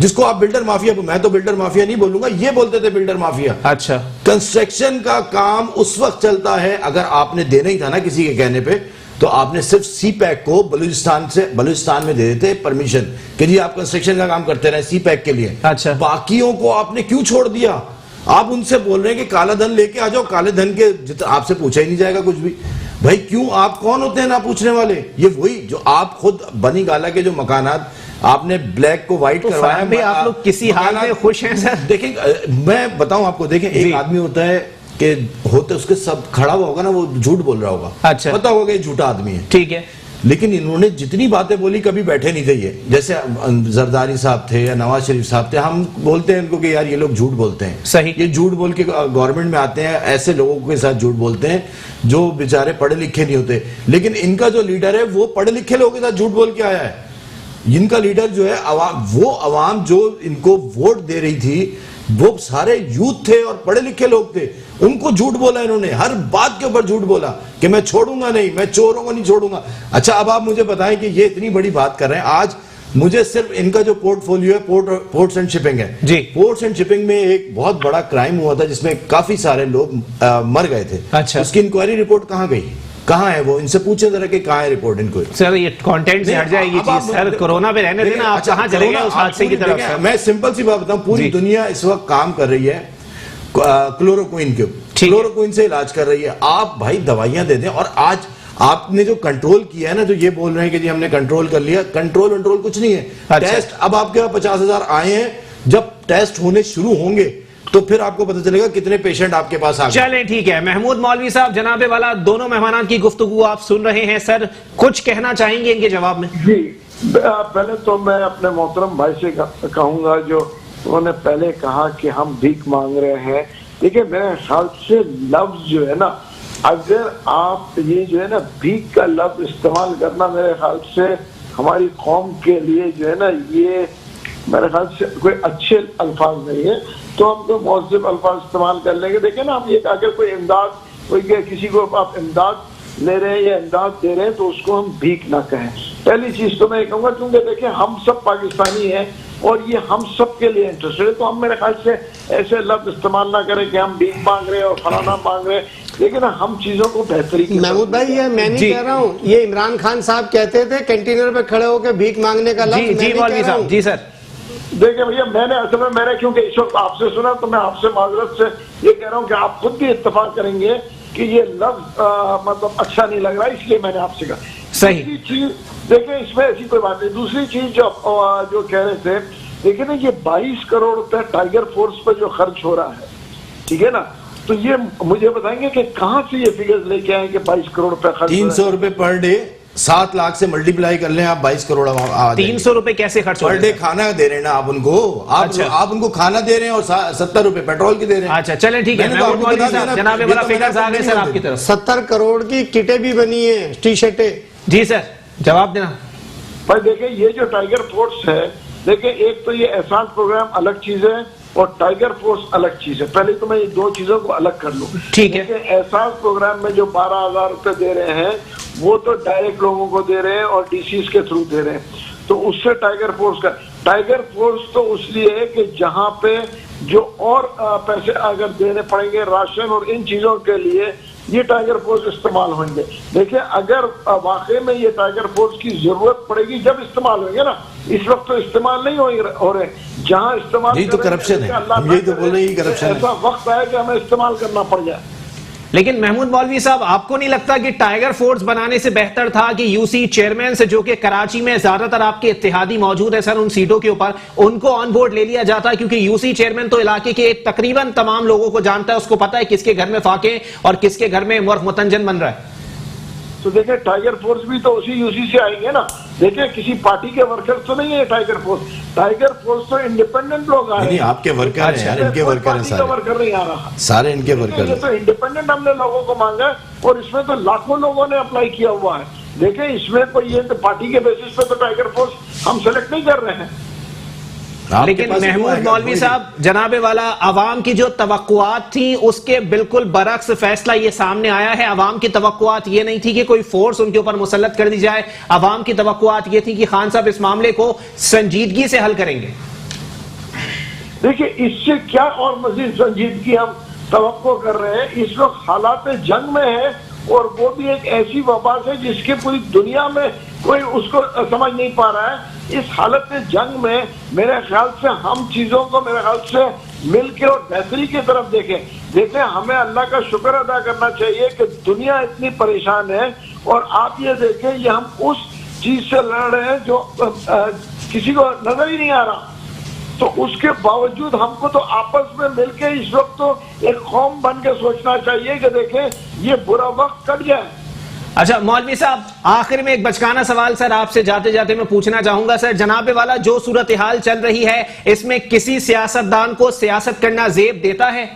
जिसको आप बिल्डर माफिया, मैं तो बिल्डर माफिया नहीं बोलूंगा, ये बोलते थे बिल्डर माफिया।
अच्छा।
कंस्ट्रक्शन का काम उस वक्त चलता है, अगर आपने देना ही था ना किसी के कहने पे, तो आपने सिर्फ सीपैक को बलूचिस्तान में दे देते परमिशन कि जी आप कंस्ट्रक्शन का काम करते रहे सीपैक के लिए।
अच्छा।
बाकियों को आपने क्यों छोड़ दिया? आप उनसे बोल रहे हैं कि काला धन लेके आ जाओ, काले धन के आपसे पूछा ही नहीं जाएगा कुछ भी। भाई क्यों, आप कौन होते हैं ना पूछने वाले? ये वही जो आप खुद बनी गाला के जो मकानात आपने ब्लैक को व्हाइट करवाया।
भाई आप लोग किसी हाल में खुश हैं सर?
देखें, मैं बताऊं आपको, देखें एक आदमी होता है कि होते उसके सब खड़ा हुआ होगा ना, वो झूठ बोल रहा होगा।
अच्छा।
पता होगा ये झूठा आदमी है, ठीक है, लेकिन इन्होंने जितनी बातें बोली कभी बैठे नहीं थे ये। जैसे जरदारी साहब थे या नवाज शरीफ साहब थे, हम बोलते हैं इनको कि यार ये लोग झूठ बोलते हैं।
सही।
ये झूठ बोल के गवर्नमेंट में आते हैं, ऐसे लोगों के साथ झूठ बोलते हैं जो बेचारे पढ़े लिखे नहीं होते। लेकिन इनका जो लीडर है वो पढ़े लिखे लोगों के साथ झूठ बोल के आया है। इनका लीडर जो है वो अवाम जो इनको वोट दे रही थी वो सारे यूथ थे और पढ़े लिखे लोग थे, उनको झूठ बोला इन्होंने, हर बात के ऊपर झूठ बोला कि मैं छोड़ूंगा नहीं, मैं चोरों को नहीं छोड़ूंगा। अच्छा, अब आप मुझे बताएं कि ये इतनी बड़ी बात कर रहे हैं। आज मुझे सिर्फ इनका जो पोर्टफोलियो है पोर्ट्स एंड शिपिंग है जी। पोर्ट्स एंड शिपिंग में एक बहुत बड़ा क्राइम हुआ था जिसमें काफी सारे लोग मर गए थे। अच्छा। उसकी इंक्वायरी रिपोर्ट कहाँ गई, कहाँ है वो? इनसे पूछे जरा कि कहाँ है रिपोर्ट इनको।
सर ये कंटेंट से हट जाएगी चीज सर, कोरोना पे रहने देना, आप कहाँ चले गए उस हादसे की तरफ?
मैं सिंपल सी बात बताऊं, पूरी दुनिया इस वक्त काम कर रही है क्लोरोक्विन के, क्लोरोक्विन से इलाज कर रही है। आप भाई दवाइयां दे दें। और आज आपने जो कंट्रोल किया है ना, जो ये बोल रहे हैं कि जी हमने कंट्रोल कर लिया, कंट्रोल कुछ नहीं है। अच्छा। टेस्ट अब आपके यहाँ 50,000 आए हैं, जब टेस्ट होने शुरू होंगे तो फिर आपको पता चलेगा कितने पेशेंट आपके पास आ गए।
चलें ठीक है। महमूद मौलवी साहब, जनाबे वाला, दोनों मेहमानान की गुफ्तगू आप सुन रहे हैं। सर कुछ कहना चाहेंगे इनके जवाब में?
जी, पहले तो मैं अपने मोहतरम भाई से कहूंगा जो उन्होंने पहले कहा कि हम भीख मांग रहे हैं। देखिए मेरे ख्याल से लफ्ज जो है ना, अगर आप ये जो है ना भीख का लफ्ज इस्तेमाल करना, मेरे ख्याल से हमारी कौम के लिए जो है ना, ये मेरे ख्याल से कोई अच्छे अल्फाज नहीं है। तो हम तो मौजूद अल्फाज इस्तेमाल कर लेंगे। देखें ना, हम ये अगर कोई इमदाद, कोई किसी को आप इमदाद ले रहे हैं या इमदाद दे रहे हैं तो उसको हम भीख ना कहें। पहली चीज तो मैं कहूँगा, क्योंकि देखें हम सब पाकिस्तानी हैं और ये हम सब के लिए इंटरेस्टेड है, तो हम मेरे ख्याल से ऐसे लफ्ज इस्तेमाल ना करें कि हम भीख मांग रहे हैं और फलाना मांग रहे हैं। लेकिन हम चीजों को बेहतरी।
महमूद भाई, ये मैं नहीं कह रहा हूँ, ये इमरान खान साहब कहते थे कैंटीनर पे खड़े होकर भीख मांगने का लफ्ज।
जी मौलवी साहब। जी सर।
देखिए भैया, मैंने क्योंकि इस वक्त आपसे सुना तो मैं आपसे माजरत से ये कह रहा हूँ कि आप खुद भी इत्तेफाक करेंगे कि ये लफ्ज मतलब अच्छा नहीं लग रहा, इसलिए मैंने आपसे कहा।
सही।
दूसरी चीज देखिए, इसमें ऐसी कोई बात नहीं। दूसरी चीज जो कह रहे थे, देखिए ना, ये 22 करोड़ रुपए टाइगर फोर्स पर जो खर्च हो रहा है, ठीक है ना, तो ये मुझे बताएंगे कि कहाँ से ये फिगर्स लेके आए कि 22 करोड़ रुपए खर्च?
300 रुपए पर डे, 7 लाख से मल्टीप्लाई कर लें आप, 22 करोड़।
300 रुपए कैसे खर्च
पर डे खाना दे रहे हैं ना आप उनको, आप उनको खाना दे रहे हैं और 70 रुपए पेट्रोल की दे रहे हैं।
अच्छा चलें ठीक है। जनाबे वाला फिगर्स आ गए सर आपकी तरफ।
70 करोड़ की किटें भी बनी है, टी शर्टें।
जी सर, जवाब देना।
भाई देखिए, ये जो टाइगर फोर्स है, देखिए एक तो ये एहसान प्रोग्राम अलग चीज है, और टाइगर फोर्स अलग चीज है। पहले तो मैं ये दो चीजों को अलग कर लूं।
ठीक है।
एहसास प्रोग्राम में जो 12,000 रुपए दे रहे हैं वो तो डायरेक्ट लोगों को दे रहे हैं और डीसीज के थ्रू दे रहे हैं, तो उससे टाइगर फोर्स तो उसलिए है कि जहां पे जो और पैसे अगर देने पड़ेंगे राशन और इन चीजों के लिए, ये टाइगर फोर्स इस्तेमाल होंगे। देखिए अगर वाकई में ये टाइगर फोर्स की जरूरत पड़ेगी जब इस्तेमाल होंगे ना, इस वक्त तो इस्तेमाल नहीं हो रहे। जहां इस्तेमाल
यही तो करप्शन है, हम यही तो बोल रहे हैं, करप्शन है।
ऐसा वक्त आया कि हमें इस्तेमाल करना पड़ जाए।
लेकिन महमूद मौलवी साहब, आपको नहीं लगता कि टाइगर फोर्स बनाने से बेहतर था कि यूसी चेयरमैन से, जो कि कराची में ज्यादातर आपके इत्तेहादी मौजूद है सर उन सीटों के ऊपर, उनको ऑन बोर्ड ले लिया जाता? क्योंकि यूसी चेयरमैन तो इलाके के तकरीबन तमाम लोगों को जानता है, उसको पता है किसके घर में फाके और किसके घर में मुर्ख मुतंजन बन रहा है।
तो देखिए टाइगर फोर्स भी तो उसी यूसी से आएंगे ना। देखिए किसी पार्टी के वर्कर्स तो नहीं है टाइगर फोर्स तो इंडिपेंडेंट लोग आ रहे हैं।
आपके वर्कर हैं यार, इनके वर्कर हैं सारे।
वर्कर नहीं आ रहा,
सारे इनके वर्कर हैं।
तो इंडिपेंडेंट हमने लोगों को मांगा है और इसमें तो लाखों लोगों ने अप्लाई किया हुआ है। देखिए इसमें कोई ये तो पार्टी के बेसिस पे तो टाइगर फोर्स हम सेलेक्ट नहीं कर रहे हैं।
लेकिन महमूद मौलवी साहब, जनाबे वाला, अवाम की जो तवक्कुआत थी उसके बिल्कुल बरक्स फैसला ये सामने आया है। अवाम की तवक्कुआत ये नहीं थी कि कोई फोर्स उनके ऊपर मुसल्लत कर दी जाए, अवाम की तवक्कुआत ये थी कि खान साहब इस मामले को संजीदगी से हल करेंगे।
देखिए इससे क्या और मजीद संजीदगी हम तवक्को कर रहे हैं। इस वक्त हालात जंग में है और वो भी एक ऐसी वबा से जिसके पूरी दुनिया में कोई उसको समझ नहीं पा रहा है। इस हालत जंग में मेरे ख्याल से हम चीजों को मेरे ख्याल से मिलकर और बेहतरी की तरफ देखें। हमें अल्लाह का शुक्र अदा करना चाहिए कि दुनिया इतनी परेशान है और आप ये देखें ये हम उस चीज से लड़ रहे हैं जो किसी को नजर ही नहीं आ रहा, तो उसके बावजूद हमको तो आपस में मिलकर इस वक्त तो एक कौम बन के सोचना चाहिए कि देखें ये बुरा वक्त कट जाए।
अच्छा मौलवी साहब, आखिर में एक बचकाना सवाल सर आपसे जाते जाते मैं पूछना चाहूंगा। सर जनाबे वाला जो सूरत हाल चल रही है इसमें किसी सियासतदान को सियासत करना जेब देता है?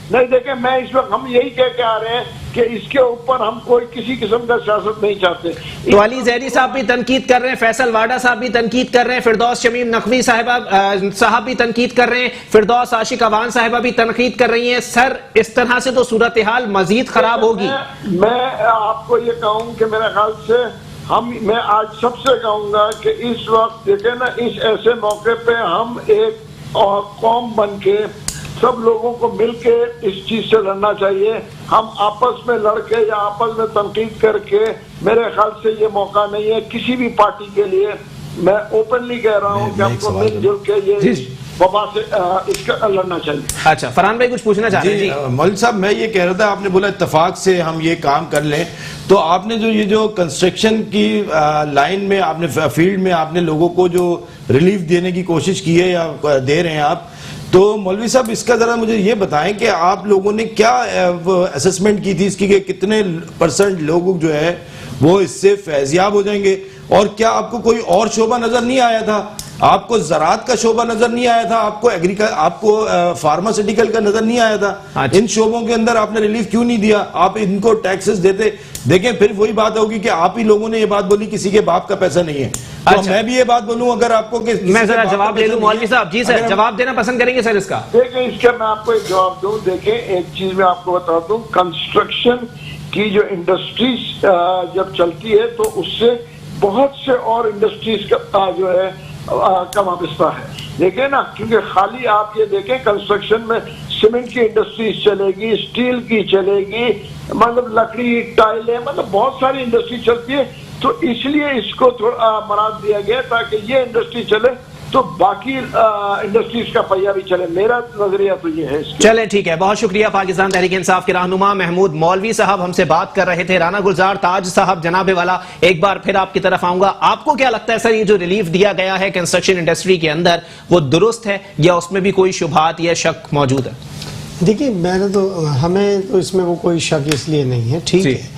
नहीं, देखें मैं इस वक्त हम यही कह के आ रहे हैं कि इसके ऊपर हम कोई किसी किस्म का सियासत नहीं चाहते।
तो अली जहरी साहब भी तनकीद कर रहे हैं, फैसल वाडा साहब भी तनकीद कर रहे हैं, फिरदौस शमीम नकवी साहब भी तनकीद कर रहे हैं, फिरदौस आशिक अवान साहिबा भी तनकीद कर रही हैं। सर इस तरह से तो सूरत हाल मजीद खराब होगी।
मैं आपको ये कहूँ कि मेरे ख्याल से मैं आज सबसे कहूंगा कि इस वक्त देखे ना, इस ऐसे मौके पे हम एक और कौम बन के सब लोगों को मिलके इस चीज से लड़ना चाहिए। हम आपस में लड़के या आपस में तनकीद करके मेरे ख्याल से ये मौका नहीं है किसी भी पार्टी के लिए। मैं ओपनली कह रहा हूँ कि हमको मिलजुल के ये वबा से इसका लड़ना चाहिए।
अच्छा फरहान भाई कुछ पूछना चाह रहे हैं?
मौलवी साहब मैं ये कह रहा था, आपने बोला इत्तेफाक से हम ये काम कर लें, तो आपने जो कंस्ट्रक्शन की लाइन में आपने फील्ड में आपने लोगों को जो रिलीफ देने की कोशिश की है या दे रहे हैं आप, तो मौलवी साहब इसका जरा मुझे ये बताएं कि आप लोगों ने क्या असेसमेंट की थी इसकी कि कितने % लोग जो है वो इससे फैजियाब हो जाएंगे, और क्या आपको कोई और शोबा नजर नहीं आया था? आपको ज़राअत का शोबा नजर नहीं आया था? आपको फार्मास्यूटिकल का नजर नहीं आया था? इन शोबों के अंदर आपने रिलीफ क्यों नहीं दिया? आप इनको टैक्सेस देते। देखें फिर वही बात होगी कि आप ही लोगों ने ये बात बोली किसी के बाप का पैसा नहीं है। तो मैं भी ये बात बोलूं अगर आपको कि
मैं जरा जवाब दे दूं मौलवी साहब। जी सर, जवाब देना पसंद करेंगे सर इसका?
देखें इसका मैं आपको एक जवाब दूं। देखें एक चीज मैं आपको बता दूं, कंस्ट्रक्शन की जो इंडस्ट्रीज जब चलती है तो उससे बहुत से और इंडस्ट्रीज का जो है का वाबस्ता है। देखें ना, क्योंकि खाली आप ये देखें कंस्ट्रक्शन में सीमेंट की इंडस्ट्रीज चलेगी, स्टील की चलेगी, मतलब लकड़ी, टाइलें, मतलब बहुत सारी इंडस्ट्री चलती है। तो इसलिए इसको थोड़ा मराद दिया गया ताकि ये इंडस्ट्री चले तो बाकी इंडस्ट्रीज का पहिया भी चले। मेरा नजरिया तो ये है।
चले ठीक है, बहुत शुक्रिया। पाकिस्तान तहरीक इंसाफ के रहनुमा महमूद मौलवी साहब हमसे बात कर रहे थे। राना गुलजार ताज साहब जनाबे वाला, एक बार फिर आपकी तरफ आऊंगा। आपको क्या लगता है सर, ये जो रिलीफ दिया गया है कंस्ट्रक्शन इंडस्ट्री के अंदर वो दुरुस्त है या उसमें भी कोई शुबहात या शक मौजूद है?
देखिए हमें तो इसमें वो कोई शक इसलिए नहीं है, ठीक है,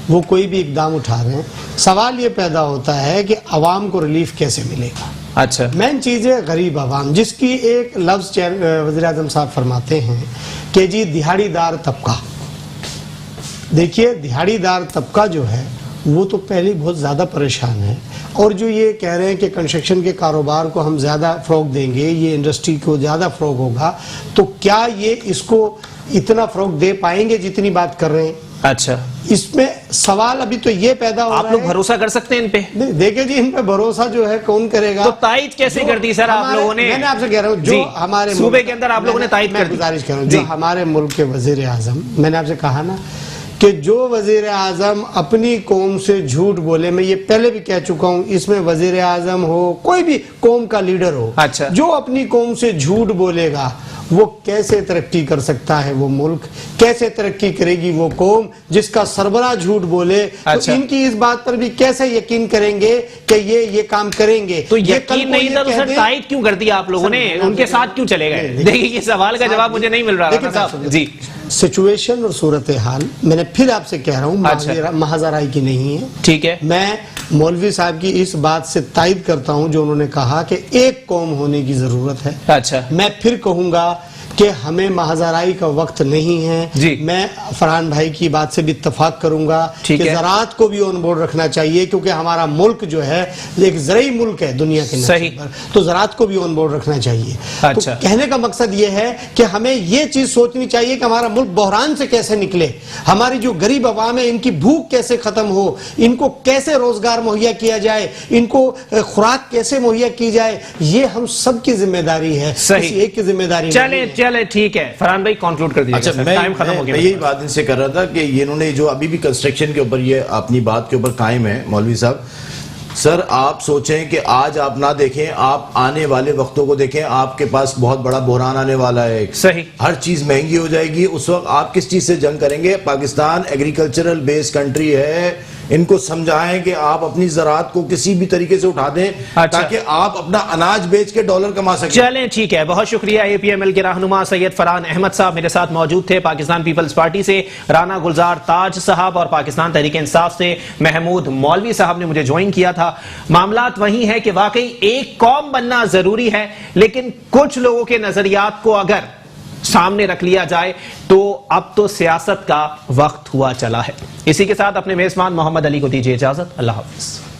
वो कोई भी इकदाम उठा रहे हैं। सवाल ये पैदा होता है कि अवाम को रिलीफ कैसे मिलेगा।
अच्छा,
मेन चीज है गरीब आवाम, जिसकी एक लफ्ज वज़ीर आज़म साहब फरमाते हैं कि जी दिहाड़ीदार तबका। देखिए दिहाड़ीदार तबका जो है वो तो पहले बहुत ज़्यादा परेशान है। और जो ये कह रहे हैं कि कंस्ट्रक्शन के कारोबार को हम ज़्यादा फ़रोग देंगे, ये इंडस्ट्री को ज़्यादा फ़रोग होगा, तो क्या ये इसको इतना फ़रोग दे पाएंगे जितनी बात कर रहे हैं?
अच्छा,
इसमें सवाल अभी तो ये पैदा हो रहा है।
आप लोग भरोसा कर सकते हैं इन पे?
नहीं, देखिए जी, इन पे भरोसा जो है कौन करेगा?
तो तायद कैसे कर दी सर आप लोगों ने?
मैंने आपसे कह रहा हूँ, जो हमारे
सूबे के अंदर आप लोगों ने तायद कर दी।
गुजारिश कर रहा हूँ, जो हमारे मुल्क के वजीर आजम, मैंने आपसे कहा ना कि जो वजीर आजम अपनी कौम से झूठ बोले, मैं ये पहले भी कह चुका हूँ, इसमें वजीर आजम हो, कोई भी कौम का लीडर हो,
अच्छा, जो
अपनी कौम से झूठ बोलेगा वो कैसे तरक्की कर सकता है? वो मुल्क कैसे तरक्की करेगी? वो कौम जिसका सरबराह झूठ बोले, अच्छा, तो इनकी इस बात पर भी कैसे यकीन करेंगे कि ये काम करेंगे?
तो यकीन नहीं था तो सर तायद क्यों कर दिया आप लोगों ने? उनके साथ क्यों चले गए? देखिए, ये सवाल का जवाब मुझे नहीं मिल रहा साहब जी।
सिचुएशन और सूरत हाल, मैंने फिर आपसे कह रहा हूँ,
अच्छा,
महाजराई की नहीं है,
ठीक है।
मैं मौलवी साहब की इस बात से तायद करता हूं जो उन्होंने कहा कि एक कौम होने की जरूरत है।
अच्छा,
मैं फिर कहूंगा कि हमें महाजराई का वक्त नहीं है जी। मैं फरहान भाई की बात से भी इत्तफाक करूंगा कि ज़राअत को भी ऑन बोर्ड रखना चाहिए, क्योंकि हमारा मुल्क जो है एक ज़रई मुल्क है दुनिया के
सही
पर, तो ज़राअत को भी ऑन बोर्ड रखना चाहिए।
अच्छा।
तो कहने का मकसद ये है कि हमें ये चीज सोचनी चाहिए कि हमारा मुल्क बहरान से कैसे निकले, हमारी जो गरीब अवाम है इनकी भूख कैसे खत्म हो, इनको कैसे रोजगार मुहैया किया जाए, इनको खुराक कैसे मुहैया की जाए, ये हम सब की जिम्मेदारी है, किसी एक की जिम्मेदारी।
चले ठीक है, फरहान भाई कंक्लूड कर दीजिए।
अच्छा, टाइम खत्म हो गया। मैं यही बात इनसे कर रहा था कि इन्होंने जो अभी भी कंस्ट्रक्शन के ऊपर ये अपनी बात के ऊपर कायम है, मौलवी साहब, सर आप सोचें कि आज आप ना देखें, आप आने वाले वक्तों को देखें, आपके पास बहुत बड़ा बहरान आने वाला है।
सही,
हर चीज महंगी हो जाएगी, उस वक्त आप किस चीज से जंग करेंगे? पाकिस्तान एग्रीकल्चरल बेस्ड कंट्री है, इनको समझाएं कि आप अपनी ज़राअत को किसी भी तरीके से उठा दें, अच्छा, ताकि आप अपना अनाज बेच के डॉलर कमा सकें।
चलें ठीक है, बहुत शुक्रिया। APML के रहनुमा सैयद फरहान अहमद साहब मेरे साथ मौजूद थे। पाकिस्तान पीपल्स पार्टी से राना गुलजार ताज साहब और पाकिस्तान तहरीक इंसाफ से महमूद मौलवी साहब ने मुझे ज्वाइन किया था। मामलात वही है कि वाकई एक कौम बनना जरूरी है, लेकिन कुछ लोगों के नजरियात को अगर सामने रख लिया जाए तो अब तो सियासत का वक्त हुआ चला है। इसी के साथ अपने मेजबान मोहम्मद अली को दीजिए इजाजत। अल्लाह हाफिज।